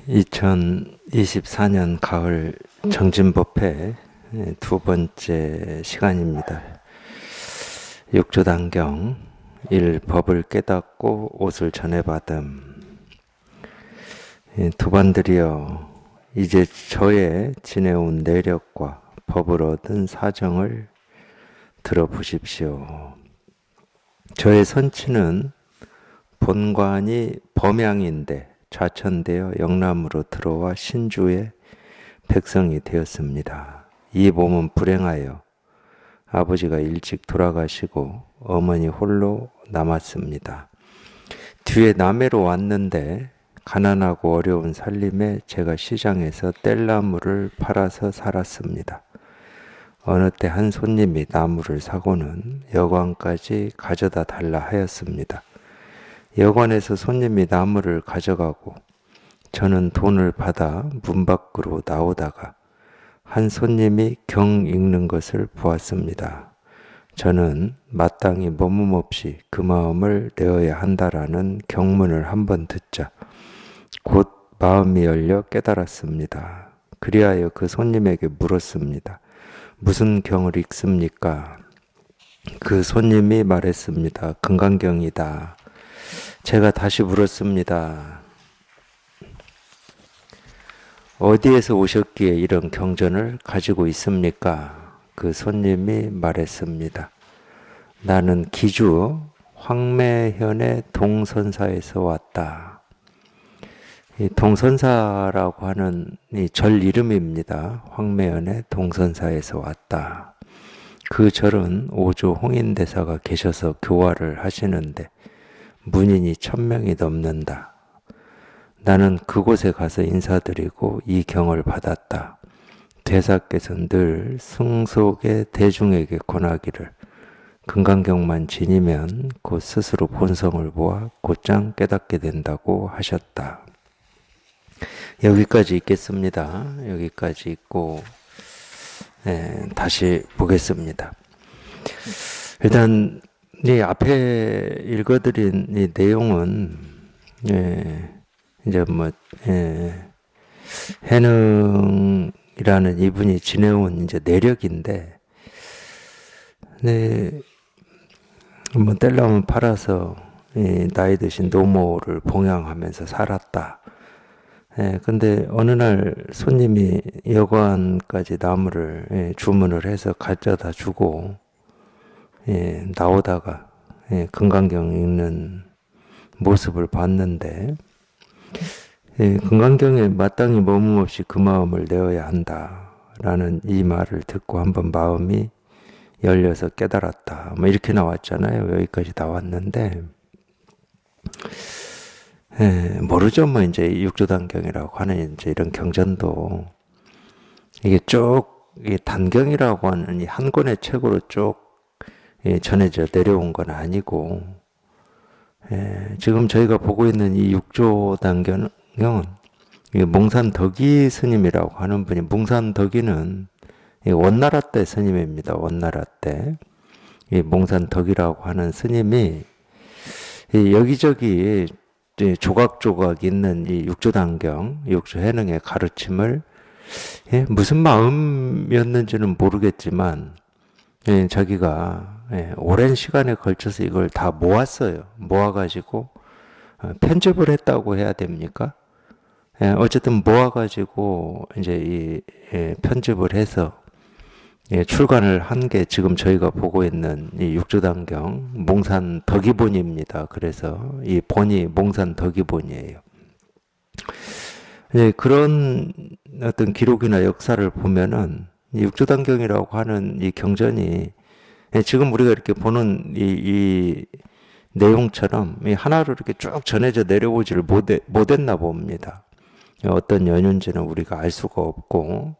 2024년 가을 정진법회 두 번째 시간입니다. 육조단경 1. 법을 깨닫고 옷을 전해받음. 두반들이여, 이제 저의 지내온 내력과 법을 얻은 사정을 들어보십시오. 저의 선치는 본관이 범양인데 좌천되어 영남으로 들어와 신주의 백성이 되었습니다. 이 몸은 불행하여 아버지가 일찍 돌아가시고 어머니 홀로 남았습니다. 뒤에 남해로 왔는데 가난하고 어려운 살림에 제가 시장에서 뗄나무를 팔아서 살았습니다. 어느 때 한 손님이 나무를 사고는 여관까지 가져다 달라 하였습니다. 여관에서 손님이 나무를 가져가고 저는 돈을 받아 문 밖으로 나오다가 한 손님이 경 읽는 것을 보았습니다. 저는 마땅히 머뭇없이 그 마음을 내어야 한다라는 경문을 한번 듣자 곧 마음이 열려 깨달았습니다. 그리하여 그 손님에게 물었습니다. 무슨 경을 읽습니까? 그 손님이 말했습니다. 금강경이다. 제가 다시 물었습니다. 어디에서 오셨기에 이런 경전을 가지고 있습니까? 그 손님이 말했습니다. 나는 기주 황매현의 동선사에서 왔다. 이 동선사라고 하는 이 절 이름입니다. 황매현의 동선사에서 왔다. 그 절은 오조 홍인대사가 계셔서 교화를 하시는데 문인이 1000명이 넘는다. 나는 그곳에 가서 인사드리고 이 경을 받았다. 대사께서 늘 승속의 대중에게 권하기를 금강경만 지니면 곧 스스로 본성을 보아 곧장 깨닫게 된다고 하셨다. 여기까지 읽겠습니다. 여기까지 읽고 다시 보겠습니다. 일단 이 앞에 읽어드린 이 내용은 이제 해능이라는 이분이 지내온 이제 내력인데, 뭐 뗄나무 팔아서 나이 드신 노모를 봉양하면서 살았다. 근데 어느 날 손님이 여관까지 나무를 주문을 해서 가져다 주고 나오다가 금강경 읽는 모습을 봤는데, 금강경에 마땅히 머뭇없이 그 마음을 내어야 한다라는 이 말을 듣고 한번 마음이 열려서 깨달았다. 뭐 이렇게 나왔잖아요. 여기까지 나왔는데, 모르죠. 뭐 이제 육조단경이라고 하는 이제 이런 경전도 이게 쭉 이 단경이라고 하는 이 한 권의 책으로 쭉 전해져 내려온 건 아니고, 지금 저희가 보고 있는 이 육조단경은 몽산덕이 스님이라고 하는 분이, 몽산덕이는 원나라 때 스님입니다. 원나라 때 이 몽산덕이라고 하는 스님이 여기저기 조각조각 있는 이 육조단경, 육조해능의 가르침을 무슨 마음이었는지는 모르겠지만 자기가 오랜 시간에 걸쳐서 이걸 다 모았어요. 모아가지고 편집을 했다고 해야 됩니까? 어쨌든 모아가지고 이제 이 편집을 해서 출간을 한 게 지금 저희가 보고 있는 이 육조단경 몽산덕이본입니다. 그래서 이 본이 몽산덕이본이에요. 그런 어떤 기록이나 역사를 보면은 이 육조단경이라고 하는 이 경전이 지금 우리가 이렇게 보는 이 내용처럼 이 하나로 이렇게 쭉 전해져 내려오지를 못했나 봅니다. 어떤 연유인지는 우리가 알 수가 없고,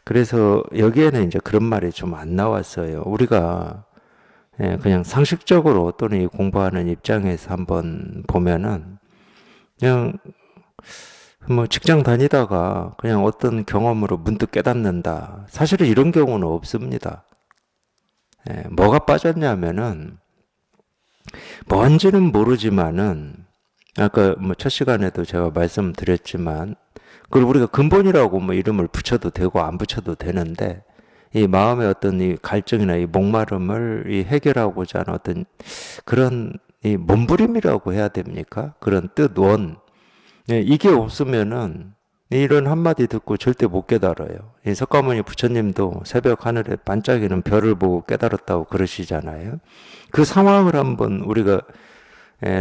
그래서 여기에는 이제 그런 말이 좀 안 나왔어요. 우리가 그냥 상식적으로 또는 이 공부하는 입장에서 한번 보면은 그냥 뭐 직장 다니다가 그냥 어떤 경험으로 문득 깨닫는다. 사실은 이런 경우는 없습니다. 뭐가 빠졌냐면은 뭔지는 모르지만은 아까 뭐 첫 시간에도 제가 말씀드렸지만 그걸 우리가 근본이라고 뭐 이름을 붙여도 되고 안 붙여도 되는데 이 마음의 어떤 이 갈증이나 이 목마름을 이 해결하고자 하는 어떤 그런 이 몸부림이라고 해야 됩니까? 그런 뜻, 원. 예, 이게 없으면은 이런 한마디 듣고 절대 못 깨달아요. 이 석가모니 부처님도 새벽 하늘에 반짝이는 별을 보고 깨달았다고 그러시잖아요. 그 상황을 한번 우리가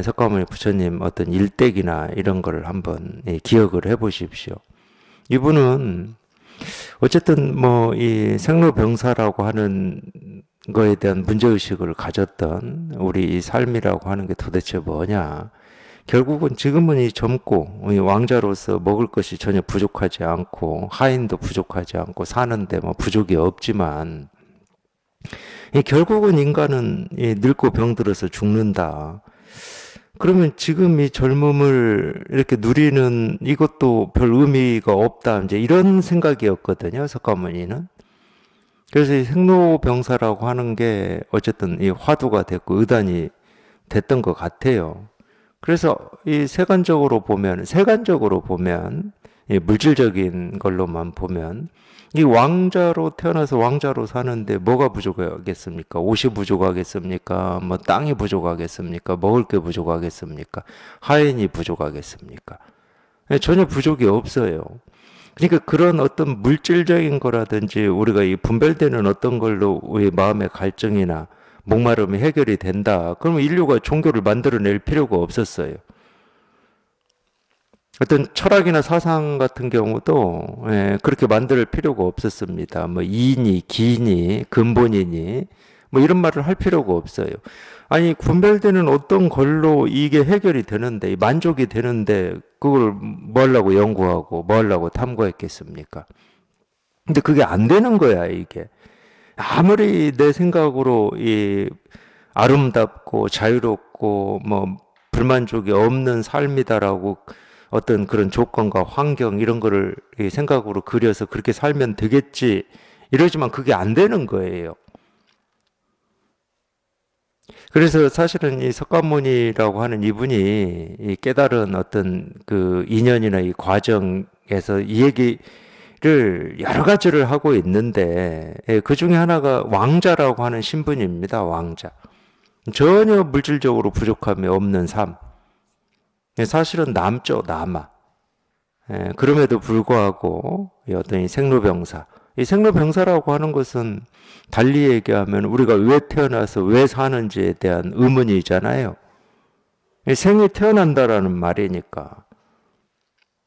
석가모니 부처님 어떤 일대기나 이런 걸 한번 기억을 해 보십시오. 이분은 어쨌든 뭐 이 생로병사라고 하는 거에 대한 문제의식을 가졌던 우리 이 삶이라고 하는 게 도대체 뭐냐. 결국은 지금은 이 젊고 이 왕자로서 먹을 것이 전혀 부족하지 않고 하인도 부족하지 않고 사는데 뭐 부족이 없지만 이 결국은 인간은 이 늙고 병들어서 죽는다. 그러면 지금 이 젊음을 이렇게 누리는 이것도 별 의미가 없다. 이제 이런 생각이었거든요, 석가모니는. 그래서 이 생로병사라고 하는 게 어쨌든 이 화두가 됐고 의단이 됐던 것 같아요. 그래서 이 세간적으로 보면, 이 물질적인 걸로만 보면, 이 왕자로 태어나서 왕자로 사는데 뭐가 부족하겠습니까? 옷이 부족하겠습니까? 뭐 땅이 부족하겠습니까? 먹을 게 부족하겠습니까? 하인이 부족하겠습니까? 전혀 부족이 없어요. 그러니까 그런 어떤 물질적인 거라든지 우리가 이 분별되는 어떤 걸로 우리 마음의 갈증이나 목마름이 해결이 된다. 그러면 인류가 종교를 만들어낼 필요가 없었어요. 어떤 철학이나 사상 같은 경우도 그렇게 만들 필요가 없었습니다. 뭐 이니, 기니, 근본이니 뭐 이런 말을 할 필요가 없어요. 아니 분별되는 어떤 걸로 이게 해결이 되는데 만족이 되는데 그걸 뭐 하려고 연구하고 뭐 하려고 탐구했겠습니까? 근데 그게 안 되는 거야 이게. 아무리 내 생각으로 이 아름답고 자유롭고 뭐 불만족이 없는 삶이다라고 어떤 그런 조건과 환경 이런 거를 생각으로 그려서 그렇게 살면 되겠지 이러지만 그게 안 되는 거예요. 그래서 사실은 이 석가모니라고 하는 이분이 이 깨달은 어떤 그 인연이나 이 과정에서 이 얘기를 여러 가지를 하고 있는데 그 중에 하나가 왕자라고 하는 신분입니다. 왕자. 전혀 물질적으로 부족함이 없는 삶. 사실은 남죠, 남아. 그럼에도 불구하고 이 어떤 이 생로병사. 이 생로병사라고 하는 것은 달리 얘기하면 우리가 왜 태어나서 왜 사는지에 대한 의문이잖아요. 생이 태어난다라는 말이니까.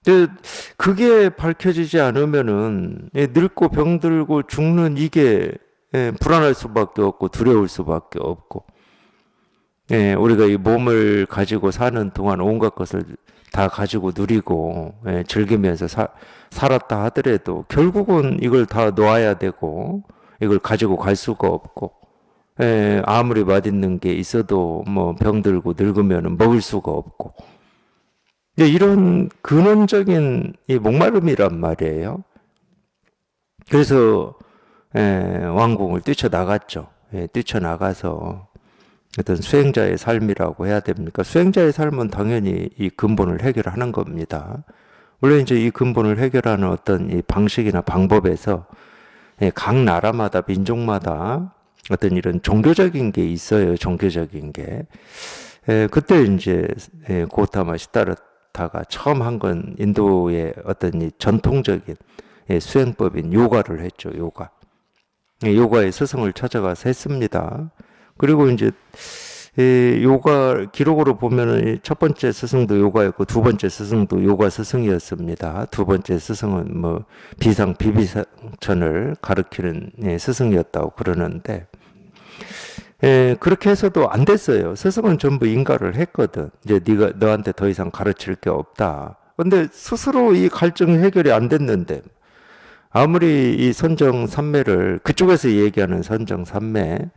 근데 그게 밝혀지지 않으면은 늙고 병들고 죽는 이게 불안할 수밖에 없고 두려울 수밖에 없고 우리가 이 몸을 가지고 사는 동안 온갖 것을 다 가지고 누리고 즐기면서 살았다 하더라도 결국은 이걸 다 놓아야 되고 이걸 가지고 갈 수가 없고 아무리 맛있는 게 있어도 뭐 병들고 늙으면 먹을 수가 없고 이런 근원적인 이 목마름이란 말이에요. 그래서 왕궁을 뛰쳐나갔죠. 뛰쳐나가서 어떤 수행자의 삶이라고 해야 됩니까? 수행자의 삶은 당연히 이 근본을 해결하는 겁니다. 물론 이제 이 근본을 해결하는 어떤 이 방식이나 방법에서 각 나라마다 민족마다 어떤 이런 종교적인 게 있어요. 종교적인 게. 그때 이제 고타마 시다르타가 처음 한 건 인도의 어떤 이 전통적인 수행법인 요가를 했죠. 요가. 요가의 스승을 찾아가서 했습니다. 그리고 이제 요가 기록으로 보면은 첫 번째 스승도 요가였고 두 번째 스승도 요가 스승이었습니다. 두 번째 스승은 뭐 비상 비비상천을 가르치는 스승이었다고 그러는데 그렇게 해서도 안 됐어요. 스승은 전부 인가를 했거든. 이제 네가 너한테 더 이상 가르칠 게 없다. 근데 스스로 이 갈증 해결이 안 됐는데 아무리 이 선정삼매를 그쪽에서 얘기하는 선정삼매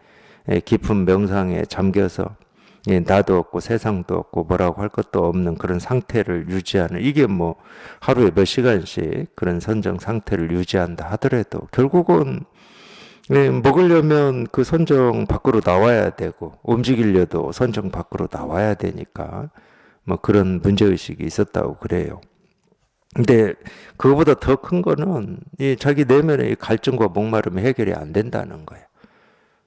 깊은 명상에 잠겨서 나도 없고 세상도 없고 뭐라고 할 것도 없는 그런 상태를 유지하는 이게 뭐 하루에 몇 시간씩 그런 선정 상태를 유지한다 하더라도 결국은 먹으려면 그 선정 밖으로 나와야 되고 움직이려도 선정 밖으로 나와야 되니까 뭐 그런 문제의식이 있었다고 그래요. 근데 그거보다 더 큰 거는 이 자기 내면의 이 갈증과 목마름이 해결이 안 된다는 거예요.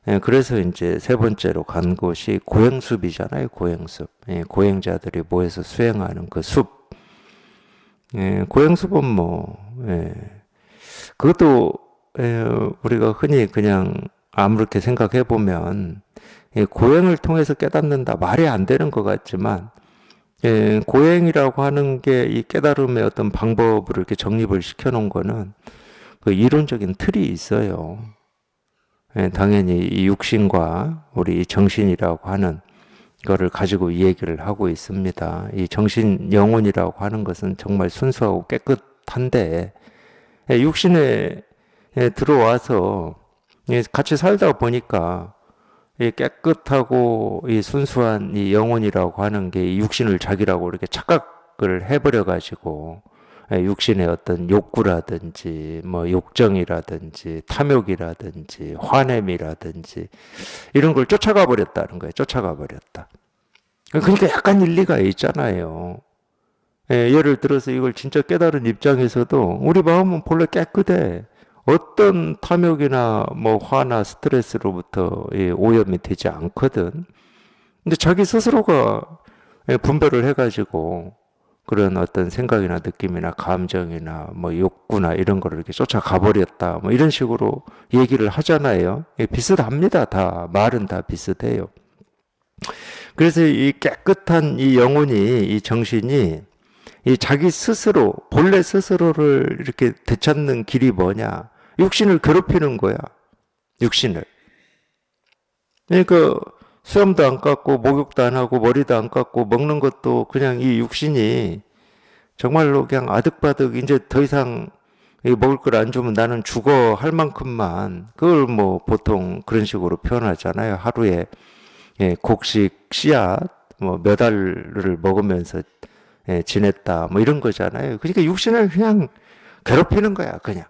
예, 그래서 이제 세 번째로 간 곳이 고행숲이잖아요, 고행숲. 예, 고행자들이 모여서 수행하는 그 숲. 예, 고행숲은 뭐, 예, 그것도, 예, 우리가 흔히 그냥 아무렇게 생각해 보면, 예, 고행을 통해서 깨닫는다. 말이 안 되는 것 같지만, 예, 고행이라고 하는 게 이 깨달음의 어떤 방법을 이렇게 정립을 시켜 놓은 거는 그 이론적인 틀이 있어요. 예, 당연히 이 육신과 우리 이 정신이라고 하는 거를 가지고 이 얘기를 하고 있습니다. 이 정신, 영혼이라고 하는 것은 정말 순수하고 깨끗한데, 예, 육신에 들어와서 같이 살다 보니까 이 깨끗하고 이 순수한 이 영혼이라고 하는 게 이 육신을 자기라고 이렇게 착각을 해버려 가지고 육신의 어떤 욕구라든지 뭐 욕정이라든지 탐욕이라든지 화냄이라든지 이런 걸 쫓아가 버렸다는 거예요. 쫓아가 버렸다. 그러니까 약간 일리가 있잖아요. 예를 들어서 이걸 진짜 깨달은 입장에서도 우리 마음은 본래 깨끗해. 어떤 탐욕이나 뭐 화나 스트레스로부터 오염이 되지 않거든. 근데 자기 스스로가 분별을 해가지고 그런 어떤 생각이나 느낌이나 감정이나 뭐 욕구나 이런 거를 이렇게 쫓아가 버렸다. 뭐 이런 식으로 얘기를 하잖아요. 비슷합니다. 다 말은 다 비슷해요. 그래서 이 깨끗한 이 영혼이 이 정신이 이 자기 스스로 본래 스스로를 이렇게 되찾는 길이 뭐냐? 육신을 괴롭히는 거야. 육신을. 그러니까 수염도 안 깎고 목욕도 안 하고 머리도 안 깎고 먹는 것도 그냥 이 육신이 정말로 그냥 아득바득 이제 더 이상 먹을 걸 안 주면 나는 죽어 할 만큼만 그걸 뭐 보통 그런 식으로 표현하잖아요. 하루에 곡식 씨앗 뭐 몇 알을 먹으면서 지냈다 뭐 이런 거잖아요. 그러니까 육신을 그냥 괴롭히는 거야 그냥.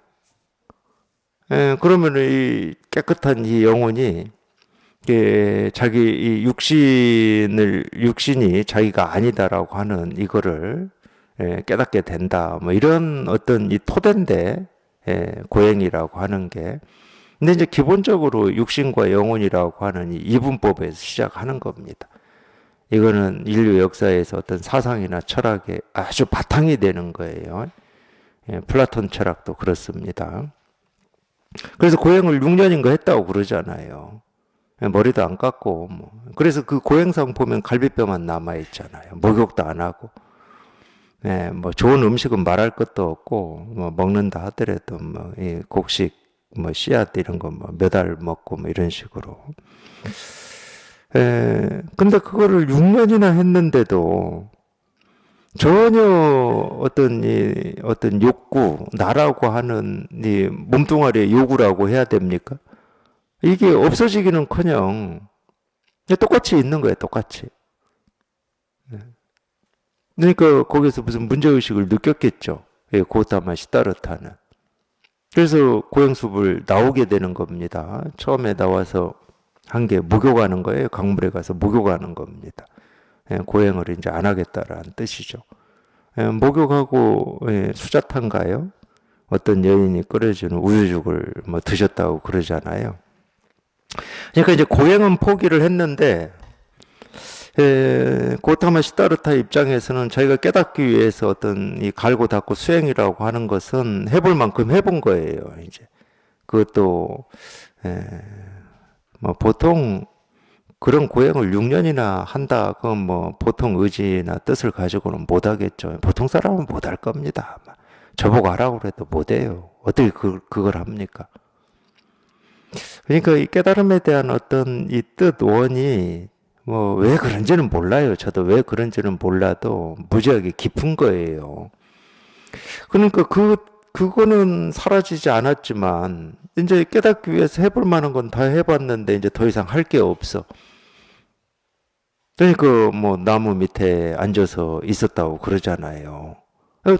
그러면 이 깨끗한 이 영혼이 자기 이 육신이 자기가 아니다라고 하는 이거를 깨닫게 된다. 뭐 이런 어떤 이 토대인데 고행이라고 하는 게. 근데 이제 기본적으로 육신과 영혼이라고 하는 이 이분법에서 시작하는 겁니다. 이거는 인류 역사에서 어떤 사상이나 철학의 아주 바탕이 되는 거예요. 플라톤 철학도 그렇습니다. 그래서 고행을 6년인가 했다고 그러잖아요. 머리도 안 깎고 뭐. 그래서 그 고행상 보면 갈비뼈만 남아 있잖아요. 목욕도 안 하고. 뭐 좋은 음식은 말할 것도 없고 뭐 먹는다 하더라도 뭐 이 곡식 뭐 씨앗 이런 거 뭐 몇 알 먹고 뭐 이런 식으로. 근데 그거를 6년이나 했는데도 전혀 어떤 욕구, 나라고 하는 이 몸뚱아리의 요구라고 해야 됩니까? 이게 없어지기는커녕 똑같이 있는 거예요, 똑같이. 그러니까 거기서 무슨 문제의식을 느꼈겠죠. 고타마 시다르타는. 그래서 고행숲을 나오게 되는 겁니다. 처음에 나와서 한 게 목욕하는 거예요. 강물에 가서 목욕하는 겁니다. 고행을 이제 안 하겠다라는 뜻이죠. 목욕하고 수자탄가요? 어떤 여인이 끓여주는 우유죽을 뭐 드셨다고 그러잖아요. 그러니까 이제 고행은 포기를 했는데 고타마 시다르타 입장에서는 자기가 깨닫기 위해서 어떤 이 갈고 닦고 수행이라고 하는 것은 해볼 만큼 해본 거예요. 이제 그것도 뭐 보통 그런 고행을 6년이나 한다. 그건 뭐 보통 의지나 뜻을 가지고는 못 하겠죠. 보통 사람은 못 할 겁니다. 저보고 하라고 그래도 못 해요. 어떻게 그걸 합니까? 그러니까 이 깨달음에 대한 어떤 이 뜻, 원이 뭐 왜 그런지는 몰라요. 저도 왜 그런지는 몰라도 무지하게 깊은 거예요. 그러니까 그거는 사라지지 않았지만 이제 깨닫기 위해서 해볼 만한 건 다 해봤는데 이제 더 이상 할 게 없어. 그러니까 뭐 나무 밑에 앉아서 있었다고 그러잖아요.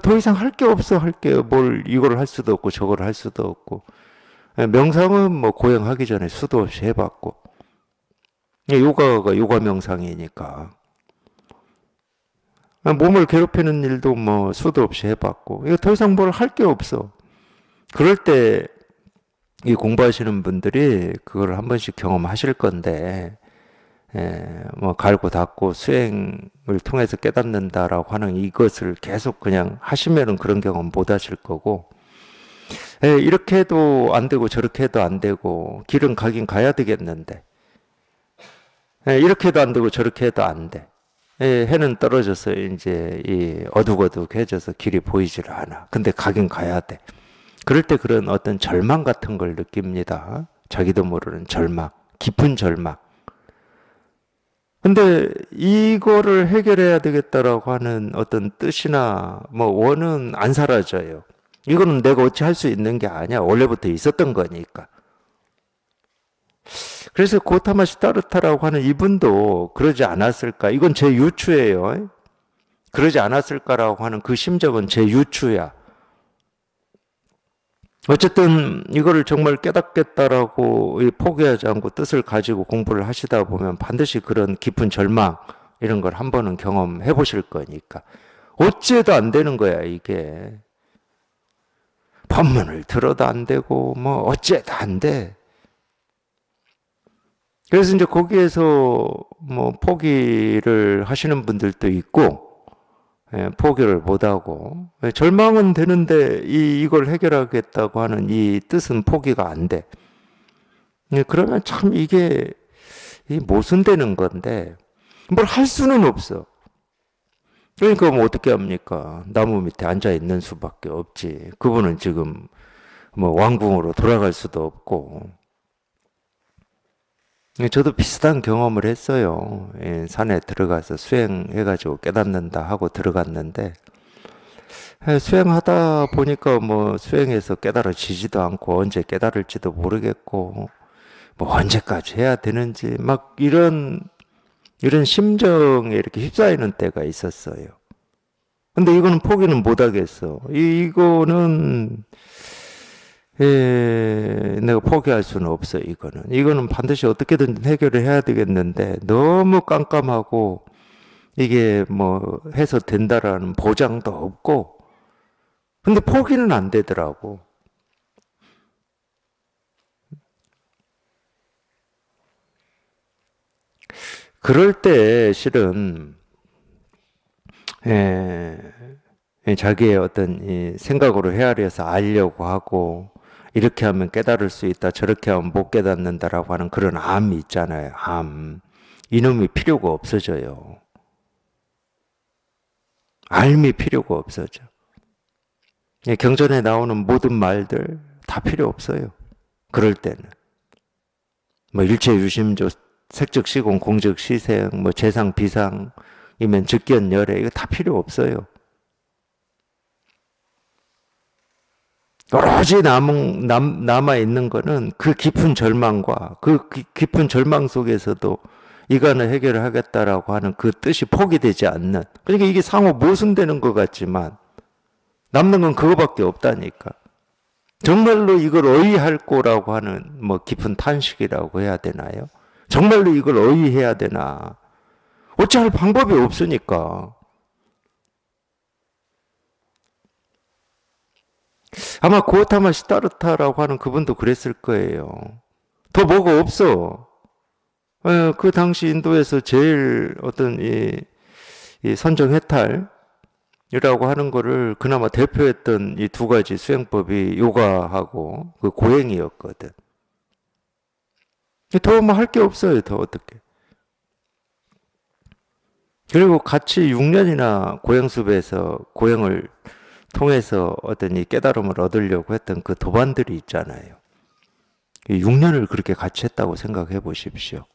더 이상 할 게 없어, 할 게. 뭘 이걸 할 수도 없고 저걸 할 수도 없고. 명상은 뭐 고행하기 전에 수도 없이 해봤고. 요가가 요가 명상이니까. 몸을 괴롭히는 일도 뭐 수도 없이 해봤고, 이거 더 이상 뭘 할 게 없어. 그럴 때 이 공부하시는 분들이 그걸 한 번씩 경험하실 건데, 뭐 갈고 닦고 수행을 통해서 깨닫는다라고 하는 이것을 계속 그냥 하시면은 그런 경험 못 하실 거고, 이렇게 해도 안 되고 저렇게 해도 안 되고 길은 가긴 가야 되겠는데, 이렇게 해도 안 되고 저렇게 해도 안 돼. 해는 떨어져서 이제 이 어둑어둑해져서 길이 보이질 않아. 근데 가긴 가야 돼. 그럴 때 그런 어떤 절망 같은 걸 느낍니다. 자기도 모르는 절망, 깊은 절망. 근데 이거를 해결해야 되겠다라고 하는 어떤 뜻이나 뭐 원은 안 사라져요. 이거는 내가 어찌 할 수 있는 게 아니야. 원래부터 있었던 거니까. 그래서 고타마 시타르타라고 하는 이분도 그러지 않았을까? 이건 제 유추예요. 그러지 않았을까라고 하는 그 심정은 제 유추야. 어쨌든 이거를 정말 깨닫겠다라고 포기하지 않고 뜻을 가지고 공부를 하시다 보면 반드시 그런 깊은 절망 이런 걸 한 번은 경험해 보실 거니까. 어찌해도 안 되는 거야, 이게. 법문을 들어도 안 되고 뭐 어찌해도 안 돼. 그래서 이제 거기에서 뭐 포기를 하시는 분들도 있고, 포기를 못하고, 절망은 되는데 이걸 해결하겠다고 하는 이 뜻은 포기가 안 돼. 그러면 참 이게 모순되는 건데, 뭘 할 수는 없어. 그러니까 뭐 어떻게 합니까? 나무 밑에 앉아 있는 수밖에 없지. 그분은 지금 뭐 왕궁으로 돌아갈 수도 없고, 저도 비슷한 경험을 했어요. 산에 들어가서 수행해가지고 깨닫는다 하고 들어갔는데, 수행하다 보니까 뭐 수행해서 깨달아지지도 않고 언제 깨달을지도 모르겠고, 뭐 언제까지 해야 되는지 막 이런 심정에 이렇게 휩싸이는 때가 있었어요. 근데 이거는 포기는 못 하겠어. 이거는 내가 포기할 수는 없어, 이거는. 이거는 반드시 어떻게든 해결을 해야 되겠는데, 너무 깜깜하고, 이게 뭐 해서 된다라는 보장도 없고, 근데 포기는 안 되더라고. 그럴 때 실은, 에, 자기의 어떤 이 생각으로 헤아려서 알려고 하고, 이렇게 하면 깨달을 수 있다, 저렇게 하면 못 깨닫는다라고 하는 그런 암이 있잖아요. 암. 이놈이 필요가 없어져요. 알미 필요가 없어져. 경전에 나오는 모든 말들 다 필요 없어요. 그럴 때는. 뭐 일체 유심조, 색즉 시공, 공즉 시생, 뭐 재상 비상이면 즉견 열애 이거 다 필요 없어요. 오로지 남아 있는 거는 그 깊은 절망과 그 깊은 절망 속에서도 이간을 해결하겠다라고 하는 그 뜻이 포기되지 않는. 그러니까 이게 상호 모순되는 것 같지만 남는 건 그거밖에 없다니까. 정말로 이걸 어휘할 거라고 하는 뭐 깊은 탄식이라고 해야 되나요? 정말로 이걸 어휘해야 되나? 어찌할 방법이 없으니까. 아마 고타마 시타르타라고 하는 그분도 그랬을 거예요. 더 뭐가 없어. 그 당시 인도에서 제일 어떤 이 선정해탈이라고 하는 거를 그나마 대표했던 이 두 가지 수행법이 요가하고 그 고행이었거든. 더 뭐 할 게 없어요, 더 어떻게. 그리고 같이 6년이나 고행숲에서 고행을 통해서 어떤 이 깨달음을 얻으려고 했던 그 도반들이 있잖아요. 6년을 그렇게 같이 했다고 생각해 보십시오.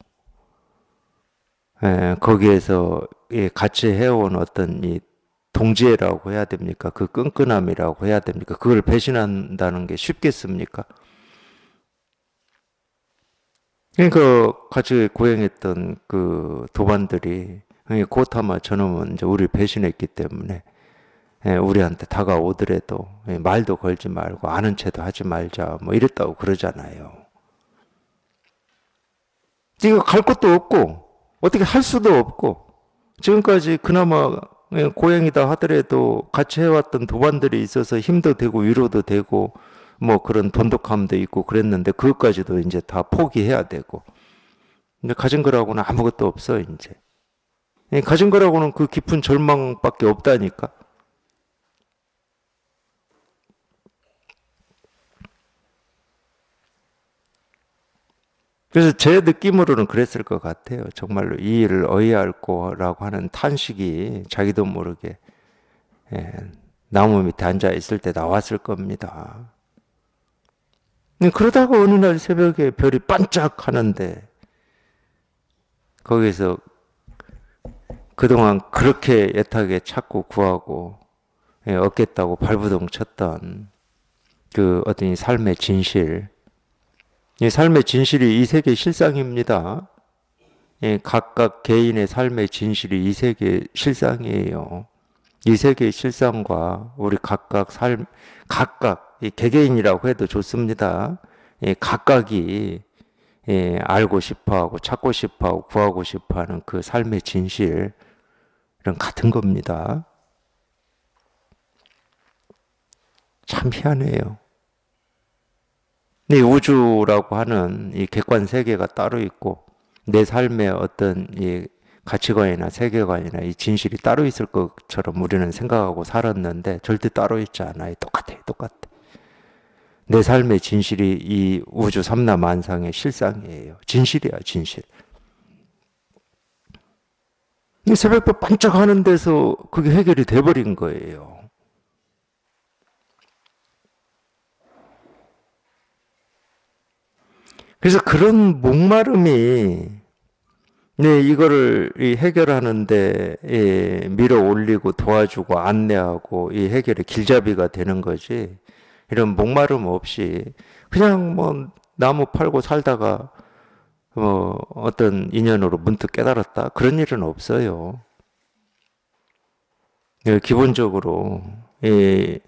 거기에서 같이 해온 어떤 이 동지애라고 해야 됩니까? 그 끈끈함이라고 해야 됩니까? 그걸 배신한다는 게 쉽겠습니까? 그러니까 같이 고행했던 그 도반들이 고타마 저놈은 이제 우리를 배신했기 때문에 우리한테 다가오더라도 말도 걸지 말고 아는 체도 하지 말자 뭐 이랬다고 그러잖아요. 이거 갈 것도 없고 어떻게 할 수도 없고 지금까지 그나마 고행이다 하더라도 같이 해왔던 도반들이 있어서 힘도 되고 위로도 되고 뭐 그런 돈독함도 있고 그랬는데 그것까지도 이제 다 포기해야 되고. 근데 가진 거라고는 아무것도 없어 이제. 가진 거라고는 그 깊은 절망밖에 없다니까. 그래서 제 느낌으로는 그랬을 것 같아요. 정말로 이 일을 어이할 거라고 하는 탄식이 자기도 모르게 예, 나무 밑에 앉아 있을 때 나왔을 겁니다. 그러다가 어느 날 새벽에 별이 반짝하는데 거기서 그동안 그렇게 애타게 찾고 구하고 얻겠다고 발부동 쳤던 그 어떤 삶의 진실, 이 삶의 진실이 이 세계 실상입니다. 각각 개인의 삶의 진실이 이 세계 실상이에요. 이 세계의 실상과 우리 각각 각각, 개개인이라고 해도 좋습니다. 각각이 알고 싶어 하고 찾고 싶어 하고 구하고 싶어 하는 그 삶의 진실은 같은 겁니다. 참 희한해요. 이 우주라고 하는 이 객관 세계가 따로 있고 내 삶의 어떤 이 가치관이나 세계관이나 이 진실이 따로 있을 것처럼 우리는 생각하고 살았는데 절대 따로 있지 않아요. 똑같아요. 똑같아. 내 삶의 진실이 이 우주 삼라만상의 실상이에요. 진실이야, 진실. 이 새벽별 반짝하는 데서 그게 해결이 돼버린 거예요. 그래서 그런 목마름이 이거를 해결하는데 밀어 올리고 도와주고 안내하고 이 해결의 길잡이가 되는 거지. 이런 목마름 없이 그냥 뭐 나무 팔고 살다가 뭐 어떤 인연으로 문득 깨달았다 그런 일은 없어요. 기본적으로 이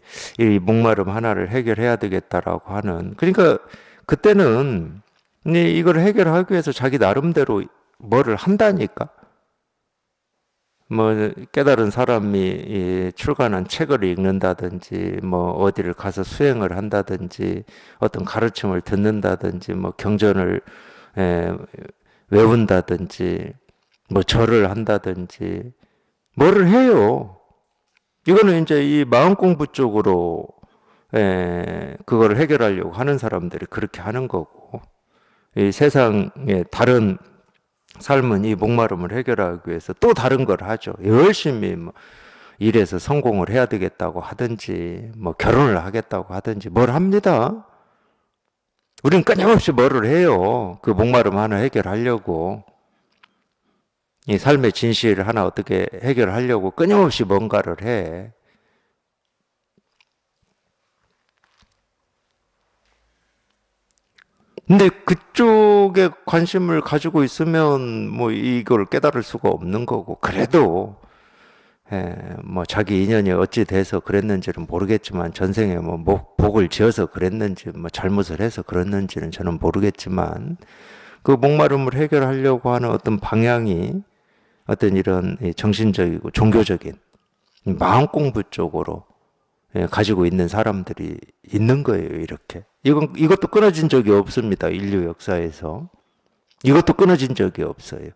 목마름 하나를 해결해야 되겠다라고 하는, 그러니까 그때는 이걸 해결하기 위해서 자기 나름대로 뭐를 한다니까. 뭐 깨달은 사람이 출간한 책을 읽는다든지 뭐 어디를 가서 수행을 한다든지 어떤 가르침을 듣는다든지 뭐 경전을 에, 외운다든지 뭐 절을 한다든지 뭐를 해요. 이거는 이제 이 마음 공부 쪽으로 그거를 해결하려고 하는 사람들이 그렇게 하는 거고, 이 세상의 다른 삶은 이 목마름을 해결하기 위해서 또 다른 걸 하죠. 열심히 뭐 일해서 성공을 해야 되겠다고 하든지 뭐 결혼을 하겠다고 하든지 뭘 합니다. 우리는 끊임없이 뭐를 해요. 그 목마름 하나 해결하려고. 이 삶의 진실을 하나 어떻게 해결하려고 끊임없이 뭔가를 해. 근데 그쪽에 관심을 가지고 있으면 뭐 이걸 깨달을 수가 없는 거고, 그래도 뭐 자기 인연이 어찌 돼서 그랬는지는 모르겠지만, 전생에 뭐 복을 지어서 그랬는지 뭐 잘못을 해서 그랬는지는 저는 모르겠지만, 그 목마름을 해결하려고 하는 어떤 방향이 어떤 이런 정신적이고 종교적인 마음 공부 쪽으로 가지고 있는 사람들이 있는 거예요, 이렇게. 이것도 끊어진 적이 없습니다, 인류 역사에서. 이것도 끊어진 적이 없어요.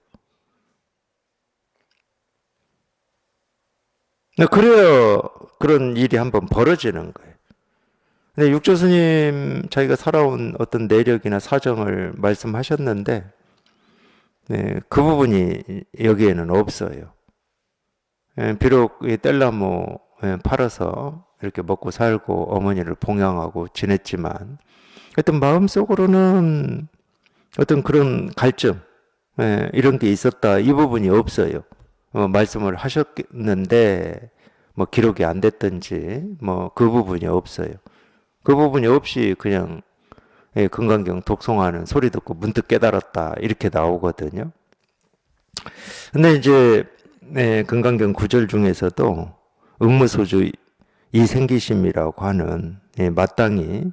그래야 그런 일이 한번 벌어지는 거예요. 근데 육조스님 자기가 살아온 어떤 내력이나 사정을 말씀하셨는데, 그 부분이 여기에는 없어요. 비록 이 뗄나무 팔아서 이렇게 먹고 살고 어머니를 봉양하고 지냈지만 어떤 마음속으로는 어떤 그런 갈증 이런 게 있었다, 이 부분이 없어요. 말씀을 하셨는데 뭐 기록이 안 됐든지 뭐 그 부분이 없어요. 그 부분이 없이 그냥 금강경 독송하는 소리 듣고 문득 깨달았다 이렇게 나오거든요. 근데 이제 금강경 구절 중에서도 응무소주 이생기심이라고 하는 마땅히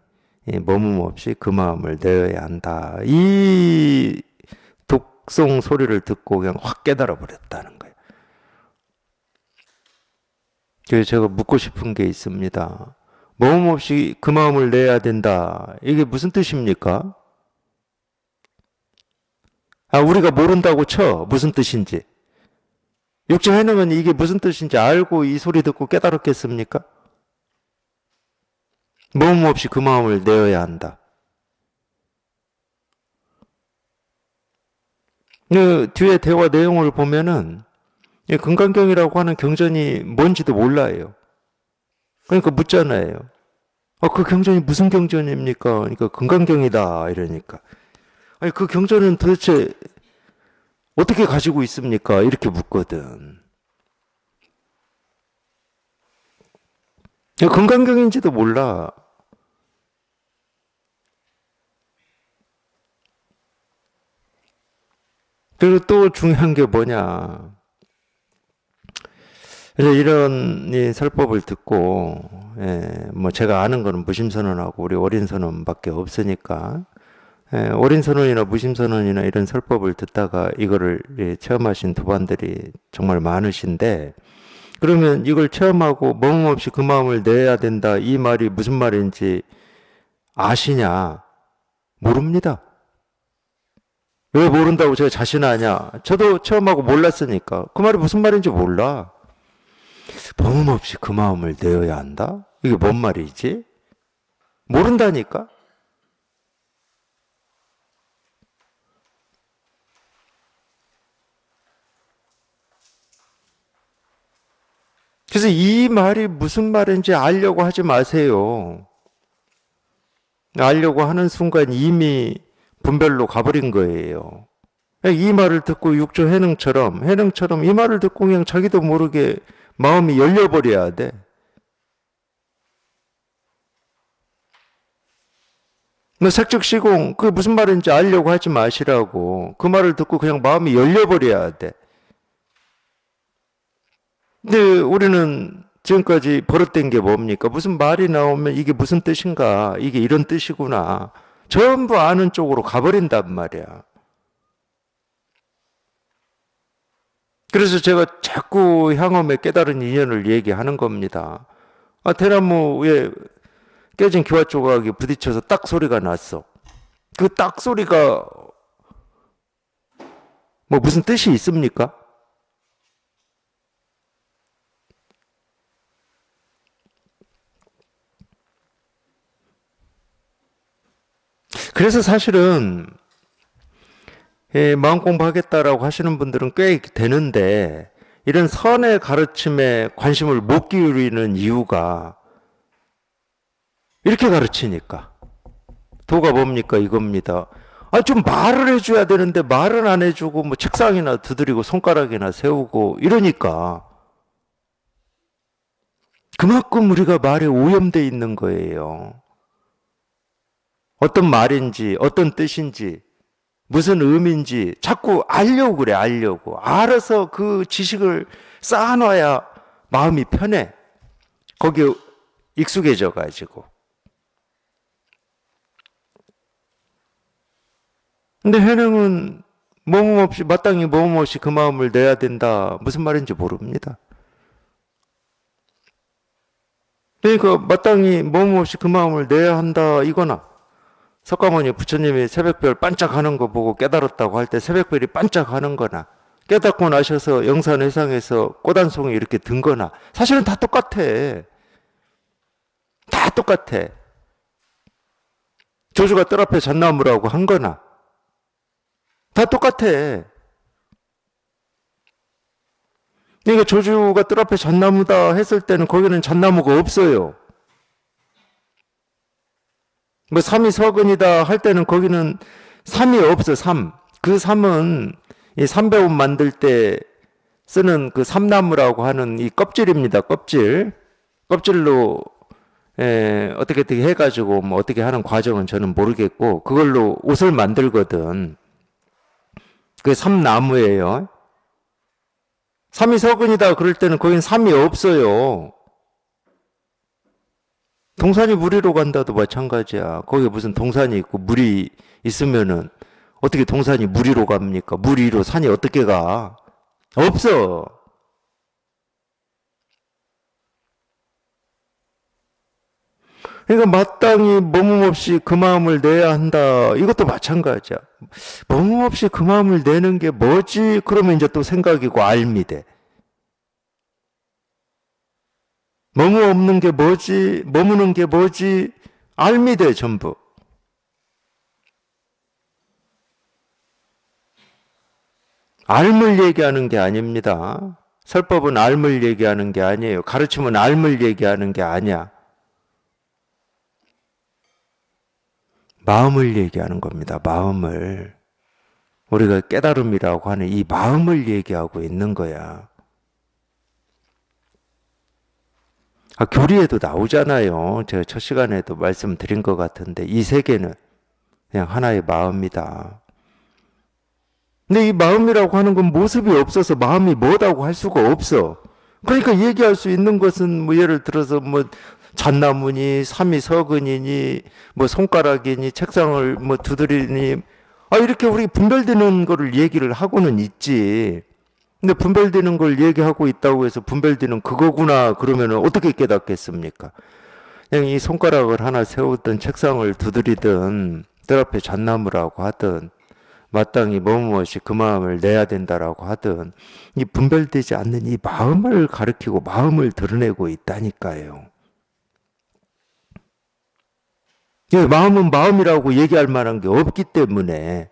머문 없이 그 마음을 내어야 한다. 이 독송 소리를 듣고 그냥 확 깨달아 버렸다는 거예요. 그래서 제가 묻고 싶은 게 있습니다. 모험 없이 그 마음을 내야 된다. 이게 무슨 뜻입니까? 아, 우리가 모른다고 쳐. 무슨 뜻인지. 육체 해능은 이게 무슨 뜻인지 알고 이 소리 듣고 깨달았겠습니까? 모험 없이 그 마음을 내어야 한다. 그 뒤에 대화 내용을 보면은 금강경이라고 하는 경전이 뭔지도 몰라요. 그러니까 묻잖아요. 그 경전이 무슨 경전입니까? 그러니까 금강경이다 이러니까. 아니 그 경전은 도대체 어떻게 가지고 있습니까? 이렇게 묻거든. 금강경인지도 몰라. 그리고 또 중요한 게 뭐냐. 그래서 이런 이 설법을 듣고, 뭐 제가 아는 거는 무심선언하고 우리 어린선언밖에 없으니까, 어린선언이나 무심선언이나 이런 설법을 듣다가 이거를 체험하신 도반들이 정말 많으신데, 그러면 이걸 체험하고 멈음 없이 그 마음을 내야 된다. 이 말이 무슨 말인지 아시냐? 모릅니다. 왜 모른다고 제가 자신하냐? 저도 체험하고 몰랐으니까. 그 말이 무슨 말인지 몰라. 멈음 없이 그 마음을 내어야 한다? 이게 뭔 말이지? 모른다니까? 그래서 이 말이 무슨 말인지 알려고 하지 마세요. 알려고 하는 순간 이미 분별로 가버린 거예요. 이 말을 듣고 육조 해능처럼 이 말을 듣고 그냥 자기도 모르게 마음이 열려버려야 돼. 뭐 색즉시공 그게 무슨 말인지 알려고 하지 마시라고. 그 말을 듣고 그냥 마음이 열려버려야 돼. 근데 우리는 지금까지 버릇된 게 뭡니까? 무슨 말이 나오면 이게 무슨 뜻인가? 이게 이런 뜻이구나. 전부 아는 쪽으로 가버린단 말이야. 그래서 제가 자꾸 향험의 깨달은 인연을 얘기하는 겁니다. 대나무에 깨진 기와 조각이 부딪혀서 딱 소리가 났어. 그 딱 소리가 뭐 무슨 뜻이 있습니까? 그래서 사실은 마음 공부하겠다라고 하시는 분들은 꽤 되는데 이런 선의 가르침에 관심을 못 기울이는 이유가 이렇게 가르치니까. 도가 뭡니까? 이겁니다. 좀 말을 해줘야 되는데 말은 안 해주고 뭐 책상이나 두드리고 손가락이나 세우고 이러니까 그만큼 우리가 말에 오염돼 있는 거예요. 어떤 말인지 어떤 뜻인지 무슨 의미인지 자꾸 알려고 그래. 알려고. 알아서 그 지식을 쌓아놔야 마음이 편해. 거기에 익숙해져 가지고. 근데 해능은 머뭇 없이 마땅히 머뭇 없이 그 마음을 내야 된다. 무슨 말인지 모릅니다. 그러니까 마땅히 머뭇 없이 그 마음을 내야 한다 이거나 석가모니 부처님이 새벽별 반짝하는 거 보고 깨달았다고 할 때 새벽별이 반짝하는 거나 깨닫고 나셔서 영산회상에서 꽃 한 송이 이렇게 든 거나 사실은 다 똑같아. 다 똑같아. 조주가 뜰 앞에 잣나무라고 한 거나 다 똑같아. 그러니까 조주가 뜰 앞에 잣나무다 했을 때는 거기는 잣나무가 없어요. 뭐 삼이 서근이다 할 때는 거기는 삼이 없어. 삼. 그 삼은 이 삼배옷 만들 때 쓰는 그 삼나무라고 하는 이 껍질입니다. 껍질. 껍질로 어떻게 해가지고 뭐 어떻게 하는 과정은 저는 모르겠고 그걸로 옷을 만들거든. 그게 삼나무예요. 삼이 서근이다 그럴 때는 거긴 삼이 없어요. 동산이 물 위로 간다도 마찬가지야. 거기에 무슨 동산이 있고 물이 있으면은 어떻게 동산이 물 위로 갑니까? 물 위로 산이 어떻게 가? 없어. 그러니까 마땅히 머뭇없이 그 마음을 내야 한다. 이것도 마찬가지야. 머뭇없이 그 마음을 내는 게 뭐지? 그러면 이제 또 생각이고 알미 돼. 머뭇없는 게 뭐지? 머무는 게 뭐지? 알미 돼, 전부. 알물 얘기하는 게 아닙니다. 설법은 알물 얘기하는 게 아니에요. 가르침은 알물 얘기하는 게 아니야. 마음을 얘기하는 겁니다. 마음을. 우리가 깨달음이라고 하는 이 마음을 얘기하고 있는 거야. 교리에도 나오잖아요. 제가 첫 시간에도 말씀드린 것 같은데 이 세계는 그냥 하나의 마음이다. 근데 이 마음이라고 하는 건 모습이 없어서 마음이 뭐다고 할 수가 없어. 그러니까 얘기할 수 있는 것은 뭐 예를 들어서 뭐 잣나무니 삼위석은이니 뭐 손가락이니 책상을 뭐 두드리니 이렇게 우리 분별되는 거를 얘기를 하고는 있지. 근데 분별되는 걸 얘기하고 있다고 해서 분별되는 그거구나 그러면 어떻게 깨닫겠습니까? 그냥 이 손가락을 하나 세우든 책상을 두드리든 뜰 앞에 잣나무라고 하든 마땅히 머무엇이 그 마음을 내야 된다라고 하든 이 분별되지 않는 이 마음을 가리키고 마음을 드러내고 있다니까요. 마음은 마음이라고 얘기할 만한 게 없기 때문에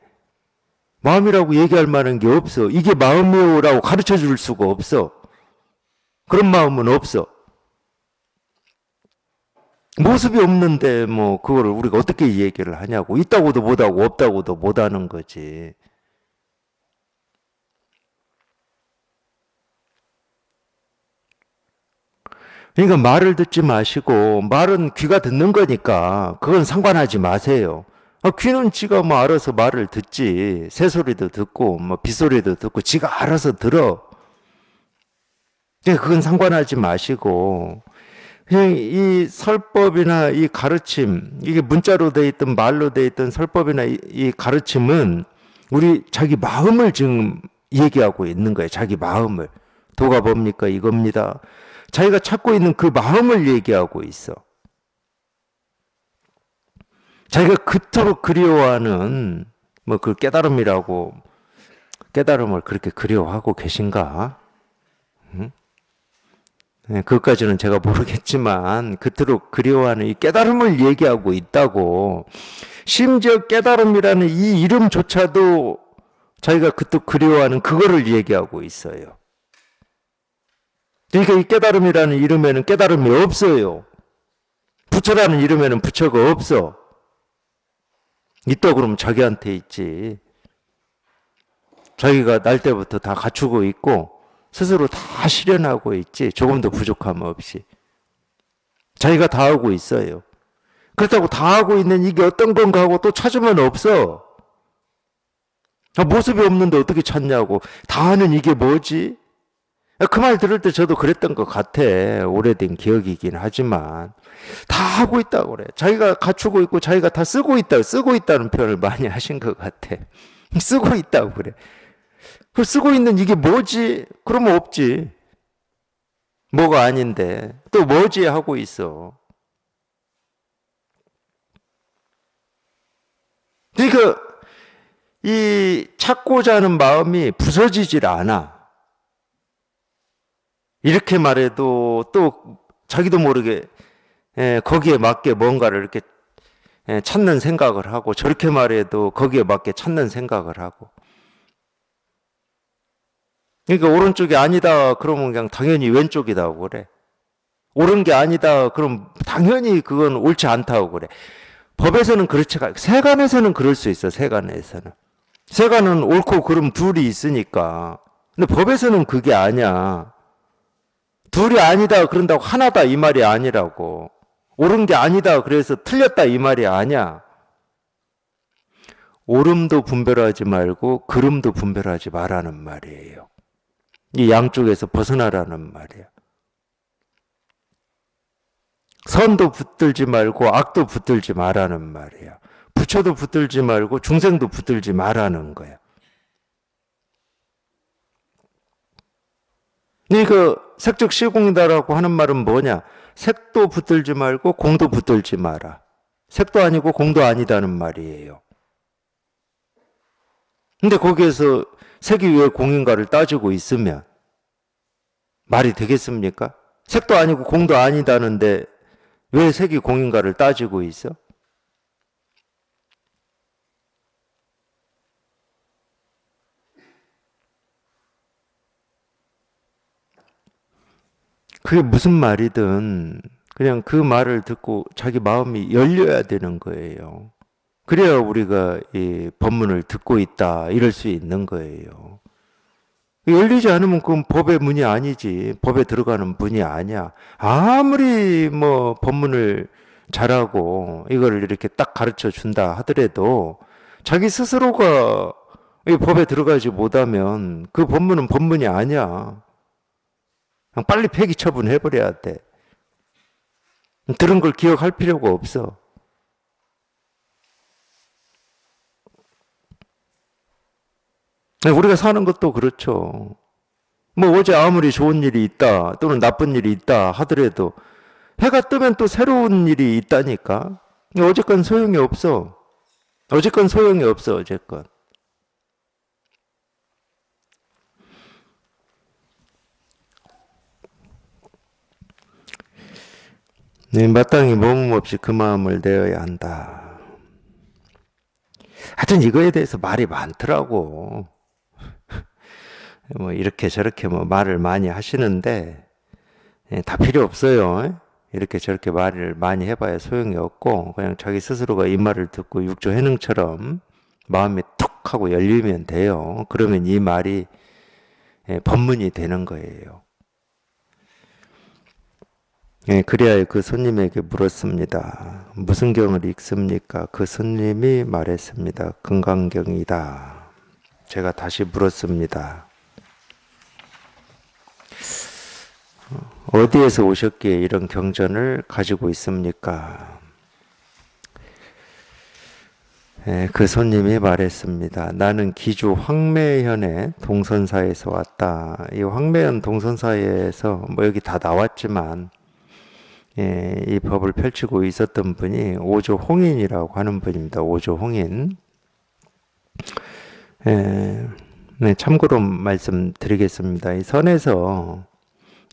마음이라고 얘기할 만한 게 없어. 이게 마음이오라고 가르쳐 줄 수가 없어. 그런 마음은 없어. 모습이 없는데 뭐 그거를 우리가 어떻게 얘기를 하냐고. 있다고도 못하고 없다고도 못하는 거지. 그러니까 말을 듣지 마시고 말은 귀가 듣는 거니까 그건 상관하지 마세요. 귀는 지가 뭐 알아서 말을 듣지. 새소리도 듣고 뭐 빗소리도 듣고 지가 알아서 들어. 그건 상관하지 마시고 그냥 이 설법이나 이 가르침, 이게 문자로 돼 있든 말로 돼 있든 설법이나 이 가르침은 우리 자기 마음을 지금 얘기하고 있는 거예요. 자기 마음을. 도가 뭡니까? 이겁니다. 자기가 찾고 있는 그 마음을 얘기하고 있어. 자기가 그토록 그리워하는 뭐 그 깨달음이라고 깨달음을 그렇게 그리워하고 계신가? 응? 네, 그것까지는 제가 모르겠지만 그토록 그리워하는 이 깨달음을 얘기하고 있다고. 심지어 깨달음이라는 이 이름조차도 자기가 그토록 그리워하는 그거를 얘기하고 있어요. 그러니까 이 깨달음이라는 이름에는 깨달음이 없어요. 부처라는 이름에는 부처가 없어. 있다 그러면 자기한테 있지. 자기가 날 때부터 다 갖추고 있고 스스로 다 실현하고 있지. 조금도 부족함 없이. 자기가 다 하고 있어요. 그렇다고 다 하고 있는 이게 어떤 건가 하고 또 찾으면 없어. 모습이 없는데 어떻게 찾냐고. 다 하는 이게 뭐지? 그 말 들을 때 저도 그랬던 것 같아. 오래된 기억이긴 하지만 다 하고 있다고 그래. 자기가 갖추고 있고 자기가 다 쓰고 있다는 표현을 많이 하신 것 같아. 쓰고 있다고 그래. 그 쓰고 있는 이게 뭐지? 그러면 없지. 뭐가 아닌데 또 뭐지 하고 있어. 그러니까 이 찾고자 하는 마음이 부서지질 않아. 이렇게 말해도 또 자기도 모르게 거기에 맞게 뭔가를 이렇게 찾는 생각을 하고 저렇게 말해도 거기에 맞게 찾는 생각을 하고. 그러니까 오른쪽이 아니다 그러면 그냥 당연히 왼쪽이다고 그래. 옳은 게 아니다 그럼 당연히 그건 옳지 않다고 그래. 법에서는 그렇지 않아. 세간에서는 그럴 수 있어. 세간에서는. 세간은 옳고 그름 둘이 있으니까. 근데 법에서는 그게 아니야. 둘이 아니다 그런다고 하나다 이 말이 아니라고. 옳은 게 아니다 그래서 틀렸다 이 말이 아니야. 옳음도 분별하지 말고 그름도 분별하지 말라는 말이에요. 이 양쪽에서 벗어나라는 말이야. 선도 붙들지 말고 악도 붙들지 말라는 말이야. 부처도 붙들지 말고 중생도 붙들지 말라는 거야. 그러니까 색즉 시공이다라고 하는 말은 뭐냐? 색도 붙들지 말고 공도 붙들지 마라. 색도 아니고 공도 아니다는 말이에요. 근데 거기에서 색이 왜 공인가를 따지고 있으면 말이 되겠습니까? 색도 아니고 공도 아니다는데 왜 색이 공인가를 따지고 있어? 그게 무슨 말이든 그냥 그 말을 듣고 자기 마음이 열려야 되는 거예요. 그래야 우리가 이 법문을 듣고 있다 이럴 수 있는 거예요. 열리지 않으면 그건 법의 문이 아니지. 법에 들어가는 문이 아니야. 아무리 뭐 법문을 잘하고 이걸 이렇게 딱 가르쳐 준다 하더라도 자기 스스로가 이 법에 들어가지 못하면 그 법문은 법문이 아니야. 그냥 빨리 폐기 처분해버려야 돼. 들은 걸 기억할 필요가 없어. 우리가 사는 것도 그렇죠. 뭐 어제 아무리 좋은 일이 있다 또는 나쁜 일이 있다 하더라도 해가 뜨면 또 새로운 일이 있다니까. 어제건 소용이 없어. 어제건 소용이 없어. 어제건. 네, 마땅히 머문 없이 그 마음을 내어야 한다. 하여튼 이거에 대해서 말이 많더라고. 뭐 이렇게 저렇게 뭐 말을 많이 하시는데 다 필요 없어요. 이렇게 저렇게 말을 많이 해봐야 소용이 없고 그냥 자기 스스로가 이 말을 듣고 육조 해능처럼 마음이 툭 하고 열리면 돼요. 그러면 이 말이 법문이 되는 거예요. 그래야 그 손님에게 물었습니다. 무슨 경을 읽습니까? 그 손님이 말했습니다. 금강경이다. 제가 다시 물었습니다. 어디에서 오셨기에 이런 경전을 가지고 있습니까? 그 손님이 말했습니다. 나는 기주 황매현의 동선사에서 왔다. 이 황매현 동선사에서 뭐 여기 다 나왔지만 이 법을 펼치고 있었던 분이 오조 홍인이라고 하는 분입니다. 오조 홍인. 네, 참고로 말씀드리겠습니다. 이 선에서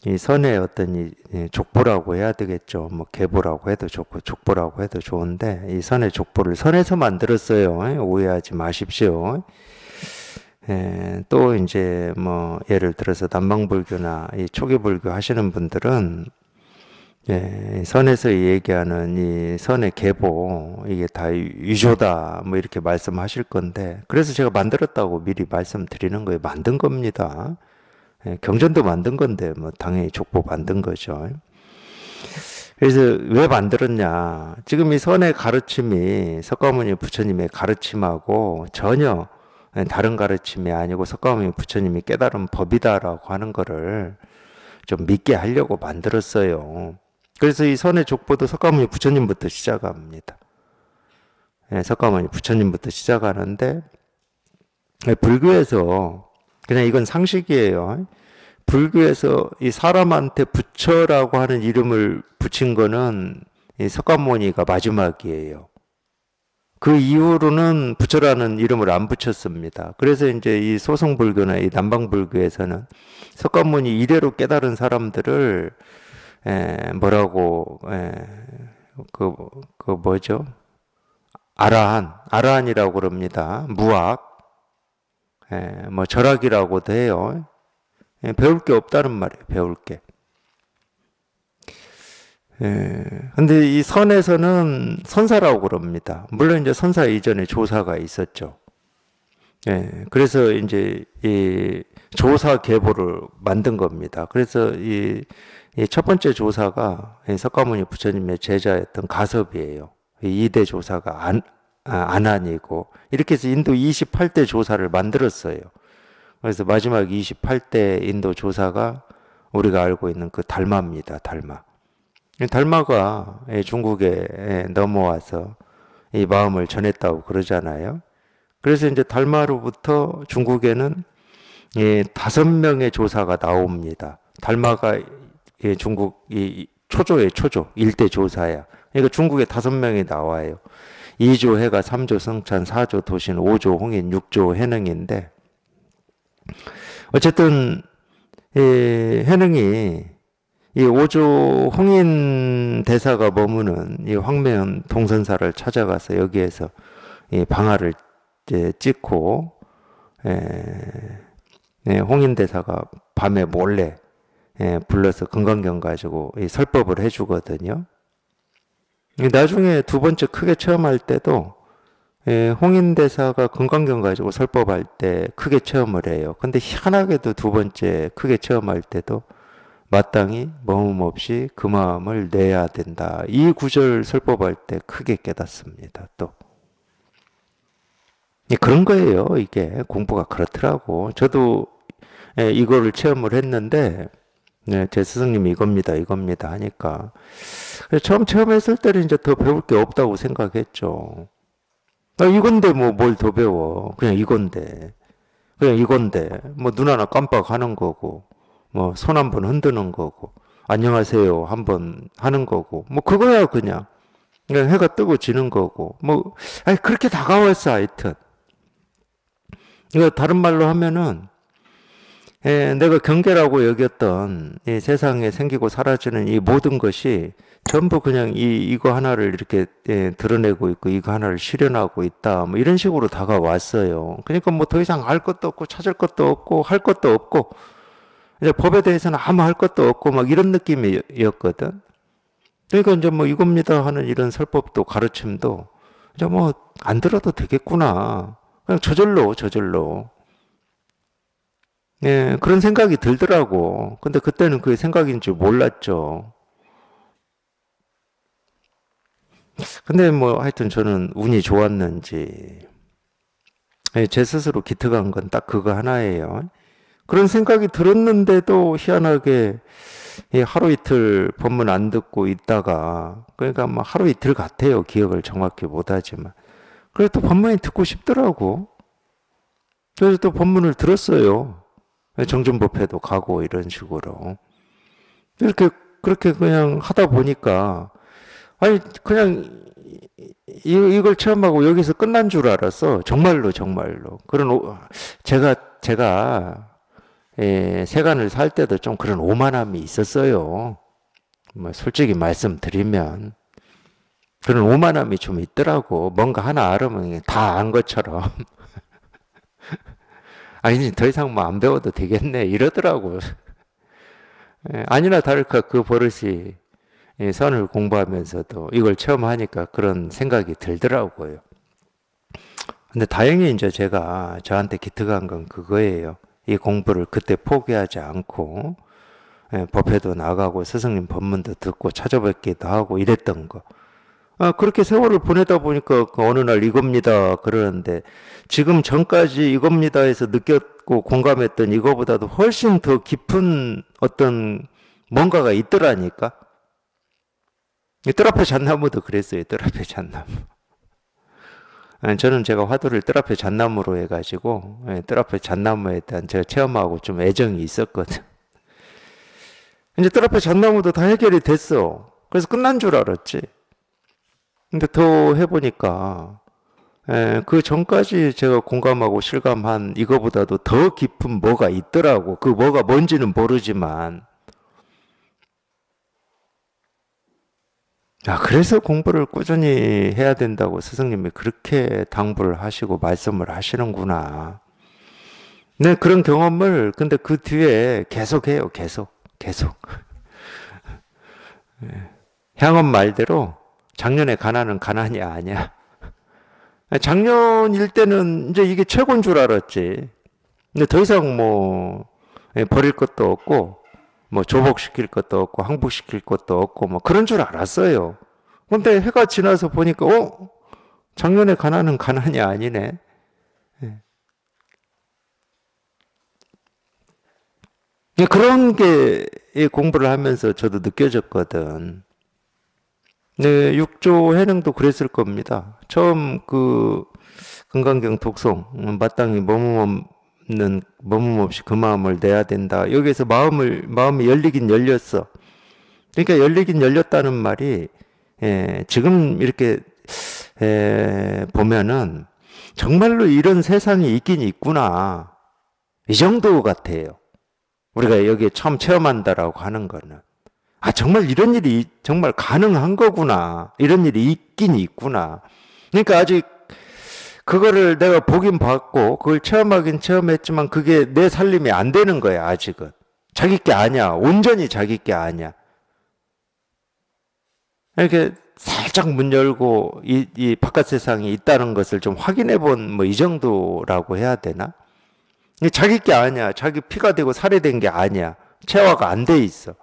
이 선의 어떤 이 족보라고 해야 되겠죠. 뭐 계보라고 해도 좋고 족보라고 해도 좋은데 이 선의 족보를 선에서 만들었어요. 오해하지 마십시오. 또 이제 뭐 예를 들어서 남방불교나 이 초기불교 하시는 분들은 선에서 얘기하는 이 선의 계보 이게 다 위조다 뭐 이렇게 말씀하실 건데 그래서 제가 만들었다고 미리 말씀드리는 거예요. 만든 겁니다. 경전도 만든 건데 뭐 당연히 족보 만든 거죠. 그래서 왜 만들었냐? 지금 이 선의 가르침이 석가모니 부처님의 가르침하고 전혀 다른 가르침이 아니고 석가모니 부처님이 깨달은 법이다라고 하는 거를 좀 믿게 하려고 만들었어요. 그래서 이 선의 족보도 석가모니 부처님부터 시작합니다. 석가모니 부처님부터 시작하는데 불교에서 그냥 이건 상식이에요. 불교에서 이 사람한테 부처라고 하는 이름을 붙인 거는 이 석가모니가 마지막이에요. 그 이후로는 부처라는 이름을 안 붙였습니다. 그래서 이제 이 소승불교나 이 남방불교에서는 석가모니 이래로 깨달은 사람들을 뭐라고 그 뭐죠? 아라한이라고 그럽니다. 무학. 뭐 절학이라고도 해요. 배울 게 없다는 말이에요. 배울 게. 근데 이 선에서는 선사라고 그럽니다. 물론 이제 선사 이전에 조사가 있었죠. 그래서 이제 이 조사 계보를 만든 겁니다. 그래서 이 첫 번째 조사가 석가모니 부처님의 제자였던 가섭이에요. 이 2대 조사가 안한이고 이렇게 해서 인도 28대 조사를 만들었어요. 그래서 마지막 28대 인도 조사가 우리가 알고 있는 그 달마입니다. 달마. 달마가 중국에 넘어와서 이 마음을 전했다고 그러잖아요. 그래서 이제 달마로부터 중국에는 5명의 조사가 나옵니다. 달마가 예, 중국 이 초조의 초조, 일대 조사야. 그러니까 중국에 5명이 나와요. 2조 해가 3조 성찬, 4조 도신, 5조 홍인, 6조 해능인데 어쨌든 이 해능이 이 5조 홍인 대사가 머무는 이 황매현 동선사를 찾아가서 여기에서 이 방화를 이제 찍고 홍인 대사가 밤에 몰래 불러서 금강경 가지고 이 설법을 해주거든요. 나중에 두 번째 크게 체험할 때도 홍인 대사가 금강경 가지고 설법할 때 크게 체험을 해요. 근데 희한하게도 두 번째 크게 체험할 때도 마땅히 머문 없이 그 마음을 내야 된다. 이 구절 설법할 때 크게 깨닫습니다. 또 그런 거예요. 이게 공부가 그렇더라고. 저도 이거를 체험을 했는데 제 스승님이 이겁니다 하니까 처음 체험했을 때는 이제 더 배울 게 없다고 생각했죠. 이건데 뭐 뭘 더 배워. 그냥 이건데 뭐 눈 하나 깜빡하는 거고 뭐 손 한 번 흔드는 거고 안녕하세요 한 번 하는 거고 뭐 그거야 그냥 해가 뜨고 지는 거고 뭐 아니 그렇게 다가왔어 하여튼. 이거 다른 말로 하면은 내가 경계라고 여겼던 이 세상에 생기고 사라지는 이 모든 것이 전부 그냥 이거 하나를 이렇게 드러내고 있고 이거 하나를 실현하고 있다. 뭐 이런 식으로 다가왔어요. 그러니까 뭐 더 이상 알 것도 없고 찾을 것도 없고 할 것도 없고 이제 법에 대해서는 아무 할 것도 없고 막 이런 느낌이었거든. 그러니까 이제 뭐 이겁니다 하는 이런 설법도 가르침도 이제 뭐 안 들어도 되겠구나. 그냥 저절로. 그런 생각이 들더라고. 근데 그때는 그게 생각인 줄 몰랐죠. 근데 뭐 하여튼 저는 운이 좋았는지 제 스스로 기특한 건 딱 그거 하나예요. 그런 생각이 들었는데도 희한하게 하루 이틀 법문 안 듣고 있다가 그러니까 뭐 하루 이틀 같아요. 기억을 정확히 못하지만 그래도 또 법문이 듣고 싶더라고. 그래서 또 법문을 들었어요. 정전법회도 가고 이런 식으로 이렇게 그렇게 그냥 하다 보니까 아니 그냥 이걸 체험하고 여기서 끝난 줄 알았어. 정말로. 그런 제가 세간을 살 때도 좀 그런 오만함이 있었어요. 뭐 솔직히 말씀드리면 그런 오만함이 좀 있더라고. 뭔가 하나 알으면 다 안 것처럼. 아니 더 이상 뭐 안 배워도 되겠네 이러더라고. 아니나 다를까 그 버릇이 선을 공부하면서도 이걸 처음 하니까 그런 생각이 들더라고요. 근데 다행히 이제 제가 저한테 기특한 건 그거예요. 이 공부를 그때 포기하지 않고 법회도 나가고 스승님 법문도 듣고 찾아뵙기도 하고 이랬던 거. 그렇게 세월을 보내다 보니까 그 어느 날 이겁니다 그러는데 지금 전까지 이겁니다 해서 느꼈고 공감했던 이거보다도 훨씬 더 깊은 어떤 뭔가가 있더라니까. 뜰 앞에 잣나무도 그랬어요. 뜰 앞에 잣나무. 저는 제가 화두를 뜰 앞에 잣나무로 해가지고 뜰 앞에 잣나무에 대한 제가 체험하고 좀 애정이 있었거든. 이제 뜰 앞에 잣나무도 다 해결이 됐어. 그래서 끝난 줄 알았지. 근데 더 해보니까 그 전까지 제가 공감하고 실감한 이거보다도 더 깊은 뭐가 있더라고. 그 뭐가 뭔지는 모르지만 그래서 공부를 꾸준히 해야 된다고 스승님이 그렇게 당부를 하시고 말씀을 하시는구나. 네, 그런 경험을 근데 그 뒤에 계속 해요. 계속. 향은 말대로 작년에 가난은 가난이 아니야. 작년일 때는 이제 이게 최고인 줄 알았지. 근데 더 이상 뭐 버릴 것도 없고 뭐 조복시킬 것도 없고 항복시킬 것도 없고 뭐 그런 줄 알았어요. 근데 해가 지나서 보니까 작년에 가난은 가난이 아니네. 그런 게 공부를 하면서 저도 느껴졌거든. 네, 육조 해능도 그랬을 겁니다. 처음 그 금강경 독송 마땅히 머무면 머문 없이 그 마음을 내야 된다. 여기에서 마음이 열리긴 열렸어. 그러니까 열리긴 열렸다는 말이, 지금 이렇게, 보면은, 정말로 이런 세상이 있긴 있구나. 이 정도 같아요. 우리가 여기에 처음 체험한다라고 하는 거는. 아, 정말 이런 일이 정말 가능한 거구나. 이런 일이 있긴 있구나. 그러니까 아직 그거를 내가 보긴 봤고, 그걸 체험하긴 체험했지만 그게 내 살림이 안 되는 거야, 아직은. 자기 게 아니야. 온전히 자기 게 아니야. 이렇게 살짝 문 열고 이 바깥 세상이 있다는 것을 좀 확인해 본 뭐 이 정도라고 해야 되나? 자기 게 아니야. 자기 피가 되고 살이 된 게 아니야. 체화가 안 돼 있어.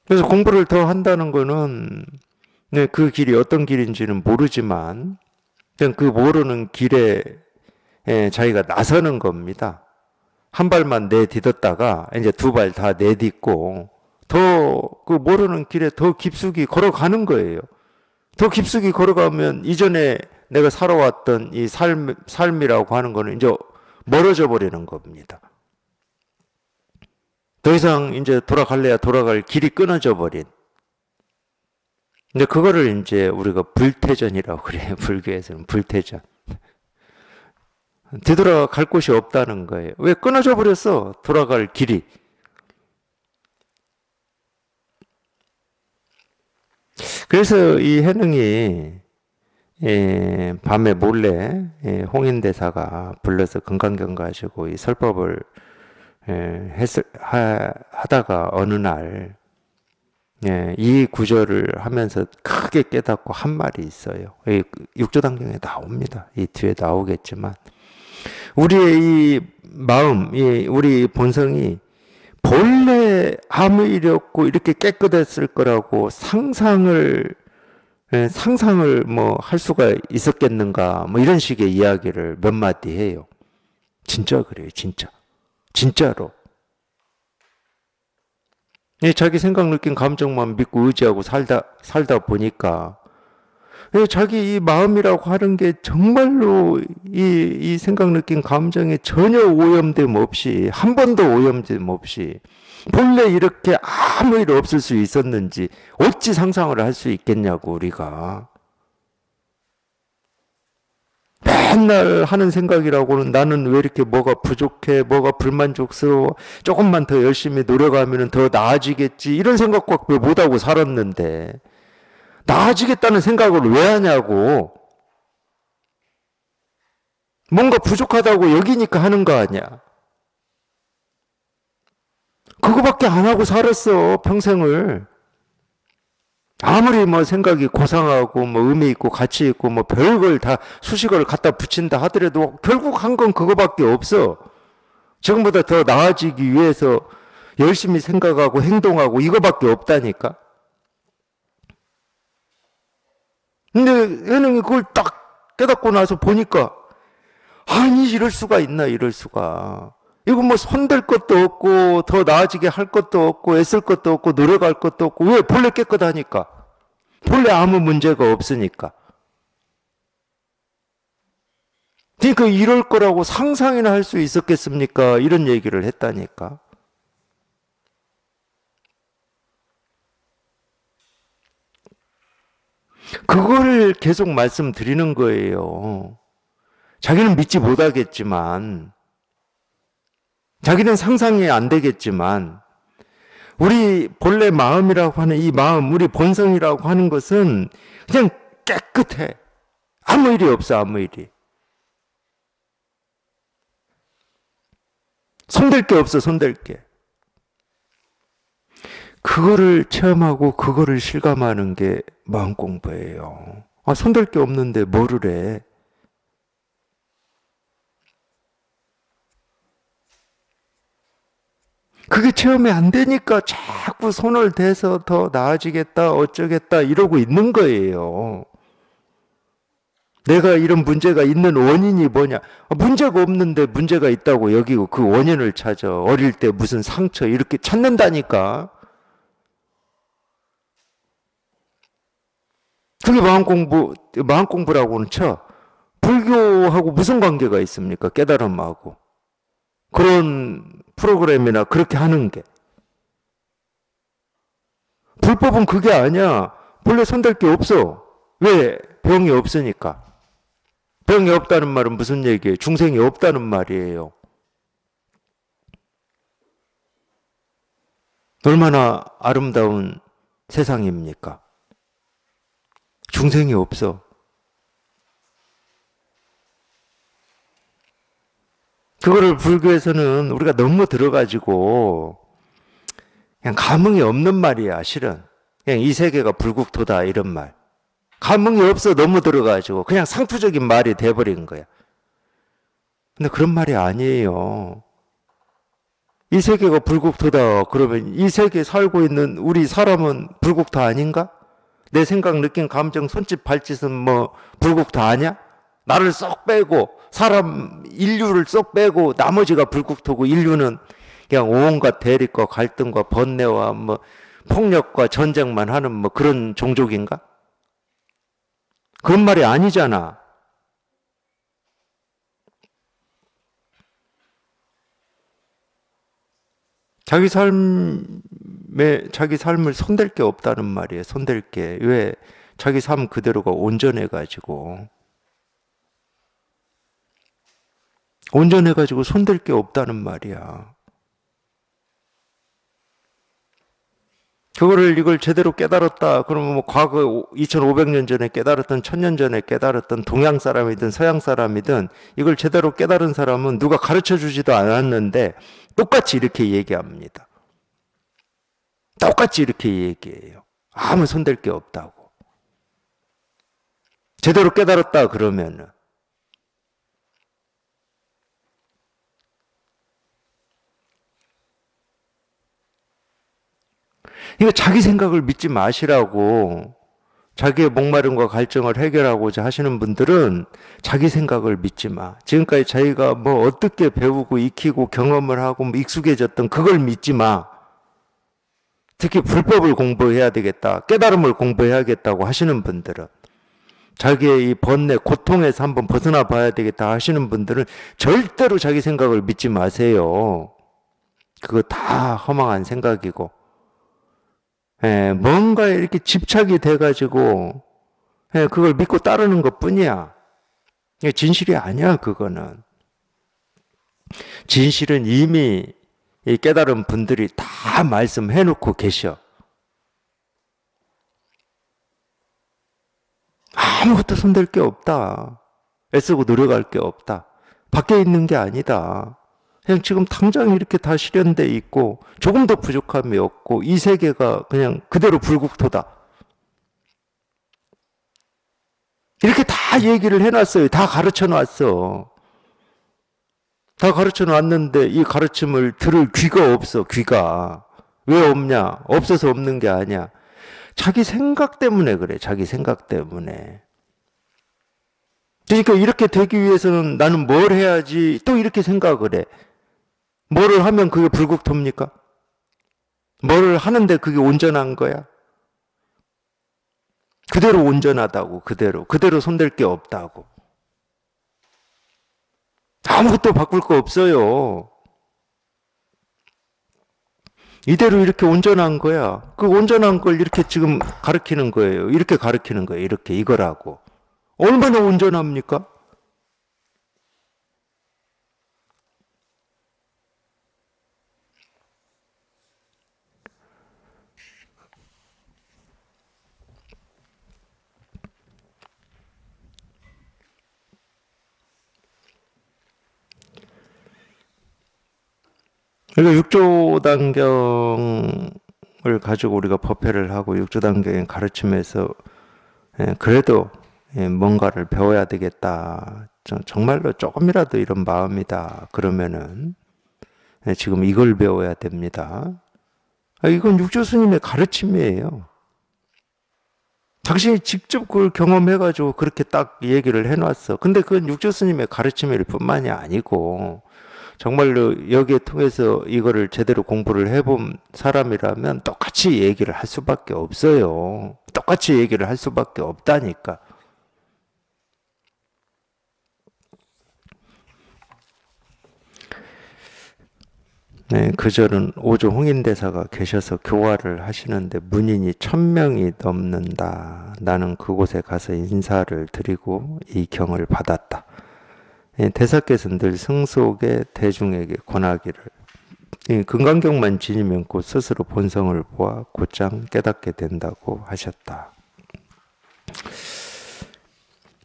그래서 공부를 더 한다는 거는 그 길이 어떤 길인지는 모르지만 그냥 그 모르는 길에 자기가 나서는 겁니다. 한 발만 내딛었다가 이제 두 발 다 내딛고 더 그 모르는 길에 더 깊숙이 걸어가는 거예요. 더 깊숙이 걸어가면 이전에 내가 살아왔던 이 삶이라고 하는 거는 이제 멀어져 버리는 겁니다. 더 이상 이제 돌아갈래야 돌아갈 길이 끊어져 버린. 근데 그거를 이제 우리가 불태전이라고 그래요. 불교에서는 불태전. 되돌아갈 곳이 없다는 거예요. 왜 끊어져 버렸어? 돌아갈 길이. 그래서 이 해능이 밤에 몰래 홍인대사가 불러서 금강경 가지고 이 설법을 하다가 어느 날 이 구절을 하면서 크게 깨닫고 한 말이 있어요. 육조단경에 나옵니다. 이 뒤에 나오겠지만 우리의 이 마음, 우리 본성이 본래 아무 일이 없고 이렇게 깨끗했을 거라고 상상을 뭐 할 수가 있었겠는가 뭐 이런 식의 이야기를 몇 마디 해요. 진짜 그래요. 진짜로. 자기 생각, 느낀 감정만 믿고 의지하고 살다 보니까 자기 이 마음이라고 하는 게 정말로 이 생각, 느낀 감정에 전혀 오염됨 없이 한 번도 오염됨 없이 본래 이렇게 아무 일 없을 수 있었는지 어찌 상상을 할 수 있겠냐고 우리가. 맨날 하는 생각이라고는 나는 왜 이렇게 뭐가 부족해, 뭐가 불만족스러워, 조금만 더 열심히 노력하면 더 나아지겠지 이런 생각밖에 못하고 살았는데 나아지겠다는 생각을 왜 하냐고. 뭔가 부족하다고 여기니까 하는 거 아니야. 그거밖에 안 하고 살았어 평생을. 아무리 뭐 생각이 고상하고 뭐 의미 있고 가치 있고 뭐 별걸 다 수식어를 갖다 붙인다 하더라도 결국 한 건 그거밖에 없어. 지금보다 더 나아지기 위해서 열심히 생각하고 행동하고 이거밖에 없다니까. 근데 예능이 그걸 딱 깨닫고 나서 보니까 아니 이럴 수가 있나 이럴 수가. 이거 뭐 손댈 것도 없고 더 나아지게 할 것도 없고 애쓸 것도 없고 노력할 것도 없고 왜 본래 깨끗하니까. 본래 아무 문제가 없으니까. 그러니까 이럴 거라고 상상이나 할 수 있었겠습니까? 이런 얘기를 했다니까. 그걸 계속 말씀드리는 거예요. 자기는 믿지 못하겠지만 자기는 상상이 안 되겠지만 우리 본래 마음이라고 하는 이 마음, 우리 본성이라고 하는 것은 그냥 깨끗해. 아무 일이 없어, 아무 일이. 손댈 게 없어, 손댈 게. 그거를 체험하고 그거를 실감하는 게 마음 공부예요. 아, 손댈 게 없는데 뭐를 해? 그게 체험이 안 되니까 자꾸 손을 대서 더 나아지겠다, 어쩌겠다 이러고 있는 거예요. 내가 이런 문제가 있는 원인이 뭐냐? 문제가 없는데 문제가 있다고 여기고 그 원인을 찾아. 어릴 때 무슨 상처 이렇게 찾는다니까. 그게 마음 공부라고는 쳐. 불교하고 무슨 관계가 있습니까? 깨달음하고. 그런 프로그램이나 그렇게 하는 게. 불법은 그게 아니야. 본래 손댈 게 없어. 왜? 병이 없으니까. 병이 없다는 말은 무슨 얘기예요? 중생이 없다는 말이에요. 얼마나 아름다운 세상입니까? 중생이 없어. 그거를 불교에서는 우리가 너무 들어가지고 그냥 감흥이 없는 말이야, 실은. 그냥 이 세계가 불국토다 이런 말. 감흥이 없어 너무 들어가지고 그냥 상투적인 말이 돼버린 거야. 근데 그런 말이 아니에요. 이 세계가 불국토다 그러면 이 세계에 살고 있는 우리 사람은 불국토 아닌가? 내 생각, 느낌, 감정, 손짓, 발짓은 뭐 불국토 아니야? 나를 쏙 빼고 사람 인류를 쏙 빼고 나머지가 불국토고 인류는 그냥 온갖 대립과 갈등과 번뇌와 뭐 폭력과 전쟁만 하는 뭐 그런 종족인가? 그런 말이 아니잖아. 자기 삶을 손댈 게 없다는 말이에요. 손댈 게. 왜? 자기 삶 그대로가 온전해가지고. 온전해가지고 손댈 게 없다는 말이야. 이걸 제대로 깨달았다. 그러면 뭐 과거 2500년 전에 깨달았던 1000년 전에 깨달았던 동양 사람이든 서양 사람이든 이걸 제대로 깨달은 사람은 누가 가르쳐 주지도 않았는데 똑같이 이렇게 얘기합니다. 똑같이 이렇게 얘기해요. 아무 손댈 게 없다고. 제대로 깨달았다 그러면은. 이거 자기 생각을 믿지 마시라고. 자기의 목마름과 갈증을 해결하고자 하시는 분들은 자기 생각을 믿지 마. 지금까지 자기가 뭐 어떻게 배우고 익히고 경험을 하고 뭐 익숙해졌던 그걸 믿지 마. 특히 불법을 공부해야 되겠다. 깨달음을 공부해야겠다고 하시는 분들은 자기의 이 번뇌, 고통에서 한번 벗어나 봐야 되겠다 하시는 분들은 절대로 자기 생각을 믿지 마세요. 그거 다 허망한 생각이고. 뭔가 이렇게 집착이 돼가지고 그걸 믿고 따르는 것 뿐이야. 진실이 아니야, 그거는. 진실은 이미 이 깨달은 분들이 다 말씀해 놓고 계셔. 아무것도 손댈 게 없다. 애쓰고 노력할 게 없다. 밖에 있는 게 아니다. 그냥 지금 당장 이렇게 다 실현돼 있고 조금 더 부족함이 없고 이 세계가 그냥 그대로 불국토다. 이렇게 다 얘기를 해놨어요. 다 가르쳐 놨어. 다 가르쳐 놨는데 이 가르침을 들을 귀가 없어. 귀가. 왜 없냐? 없어서 없는 게 아니야. 자기 생각 때문에 그래. 자기 생각 때문에. 그러니까 이렇게 되기 위해서는 나는 뭘 해야지 또 이렇게 생각을 해. 뭐를 하면 그게 불국토입니까? 뭐를 하는데 그게 온전한 거야? 그대로 온전하다고. 그대로 손댈 게 없다고. 아무것도 바꿀 거 없어요. 이대로 이렇게 온전한 거야. 그 온전한 걸 이렇게 지금 가르치는 거예요. 이렇게 가르치는 거예요. 이렇게 이거라고. 얼마나 온전합니까? 그러니까 육조단경을 가지고 우리가 법회를 하고 육조단경의 가르침에서 그래도 뭔가를 배워야 되겠다. 정말로 조금이라도 이런 마음이다. 그러면은 지금 이걸 배워야 됩니다. 이건 육조 스님의 가르침이에요. 당신이 직접 그걸 경험해가지고 그렇게 딱 얘기를 해놨어. 근데 그건 육조 스님의 가르침일 뿐만이 아니고 정말로 여기에 통해서 이거를 제대로 공부를 해본 사람이라면 똑같이 얘기를 할 수밖에 없어요. 똑같이 얘기를 할 수밖에 없다니까. 네, 그절은 오조 홍인대사가 계셔서 교화를 하시는데 문인이 1000명이 넘는다. 나는 그곳에 가서 인사를 드리고 이 경을 받았다. 대사께서는 늘 승속에 대중에게 권하기를 금강경만 지니면 곧 스스로 본성을 보아 곧장 깨닫게 된다고 하셨다.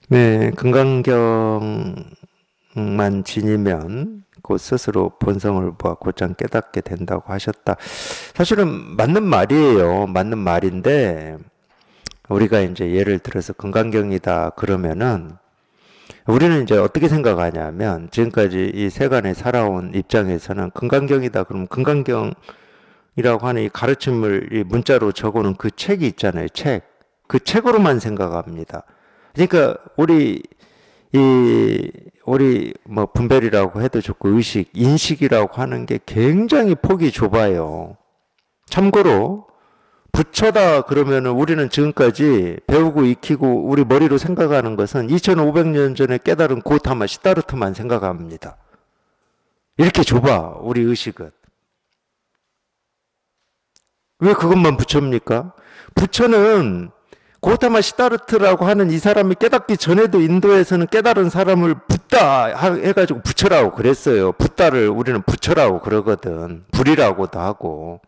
네, 금강경만 지니면 곧 스스로 본성을 보아 곧장 깨닫게 된다고 하셨다. 사실은 맞는 말이에요. 맞는 말인데 우리가 이제 예를 들어서 금강경이다 그러면은 우리는 이제 어떻게 생각하냐면 지금까지 이 세간에 살아온 입장에서는 금강경이다 그러면 금강경이라고 하는 이 가르침을 이 문자로 적어놓은 그 책이 있잖아요. 책. 그 책으로만 생각합니다. 그러니까 우리 뭐 분별이라고 해도 좋고 의식, 인식이라고 하는 게 굉장히 폭이 좁아요. 참고로 부처다 그러면은 우리는 지금까지 배우고 익히고 우리 머리로 생각하는 것은 2500년 전에 깨달은 고타마 시다르트만 생각합니다. 이렇게 좁아 우리 의식은. 왜 그것만 부처입니까? 부처는 고타마 시다르트라고 하는 이 사람이 깨닫기 전에도 인도에서는 깨달은 사람을 붓다 해가지고 부처라고 그랬어요. 붓다를 우리는 부처라고 그러거든. 불이라고도 하고.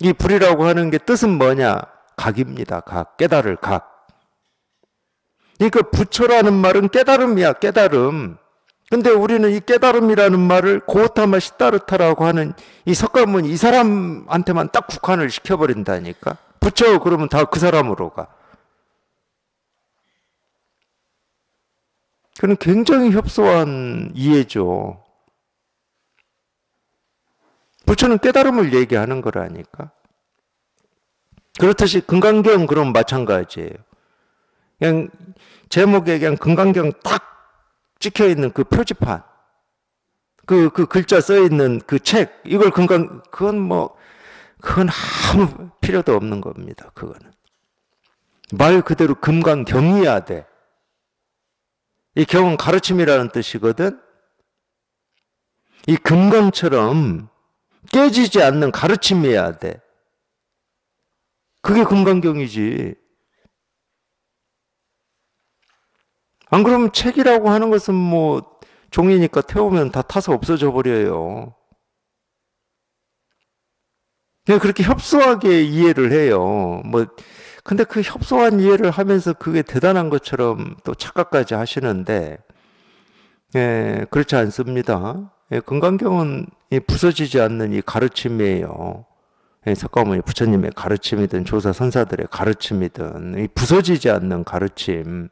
이 불이라고 하는 게 뜻은 뭐냐? 각입니다. 각. 깨달을 각. 그러니까 부처라는 말은 깨달음이야. 깨달음. 근데 우리는 이 깨달음이라는 말을 고타마 시다르타라고 하는 이 석가모니 이 사람한테만 딱 국한을 시켜버린다니까. 부처 그러면 다 그 사람으로 가. 그는 굉장히 협소한 이해죠. 부처는 깨달음을 얘기하는 거라니까. 그렇듯이 금강경 그럼 마찬가지예요. 그냥 제목에 그냥 금강경 딱 찍혀 있는 그 표지판, 그 글자 써 있는 그 책, 이걸 그건 아무 필요도 없는 겁니다. 그거는 말 그대로 금강경이어야 돼. 이 경은 가르침이라는 뜻이거든. 이 금강처럼 깨지지 않는 가르침이어야 돼. 그게 금강경이지. 안 그러면 책이라고 하는 것은 뭐 종이니까 태우면 다 타서 없어져 버려요. 그냥 그렇게 협소하게 이해를 해요. 근데 그 협소한 이해를 하면서 그게 대단한 것처럼 또 착각까지 하시는데, 그렇지 않습니다. 금강경은 부서지지 않는 이 가르침이에요. 석가모니 부처님의 가르침이든 조사 선사들의 가르침이든 이 부서지지 않는 가르침,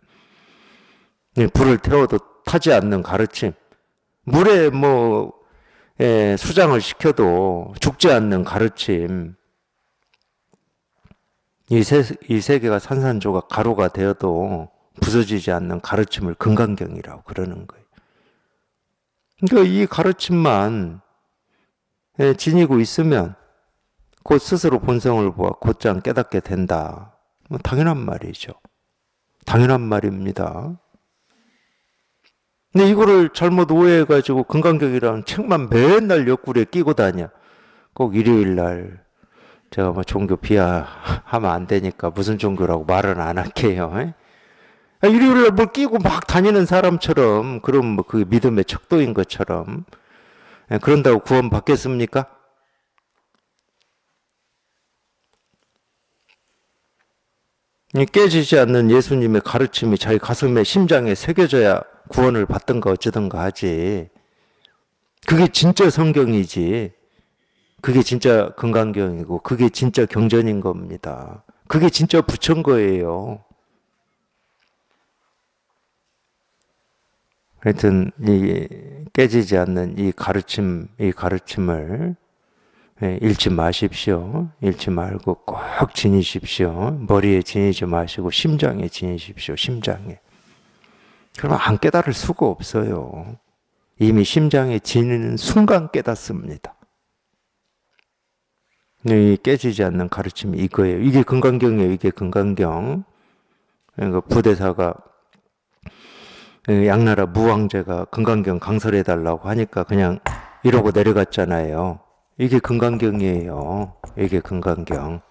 불을 태워도 타지 않는 가르침, 물에 수장을 시켜도 죽지 않는 가르침, 이 세계가 산산조각 가루가 되어도 부서지지 않는 가르침을 금강경이라고 그러는 거예요. 그러니까 이 가르침만 지니고 있으면 곧 스스로 본성을 보아 곧장 깨닫게 된다. 당연한 말이죠. 당연한 말입니다. 근데 이거를 잘못 오해해가지고 금강경이라는 책만 맨날 옆구리에 끼고 다녀. 꼭 일요일날 제가 종교 비하하면 안 되니까 무슨 종교라고 말은 안 할게요. 일요일날 뭘 끼고 막 다니는 사람처럼, 그럼 그게 믿음의 척도인 것처럼 그런다고 구원 받겠습니까? 깨지지 않는 예수님의 가르침이 자기 가슴에 심장에 새겨져야 구원을 받든가 어쩌든가 하지. 그게 진짜 성경이지. 그게 진짜 금강경이고 그게 진짜 경전인 겁니다. 그게 진짜 부처인 거예요. 하여튼 이 깨지지 않는 이 가르침을 잃지 마십시오. 잃지 말고 꼭 지니십시오. 머리에 지니지 마시고 심장에 지니십시오. 심장에. 그러면 안 깨달을 수가 없어요. 이미 심장에 지는 순간 깨닫습니다. 이 깨지지 않는 가르침이 이거예요. 이게 금강경이에요. 이게 금강경. 그러니까 부대사가 양나라 무왕제가 금강경 강설해 달라고 하니까 그냥 이러고 내려갔잖아요. 이게 금강경이에요. 이게 금강경.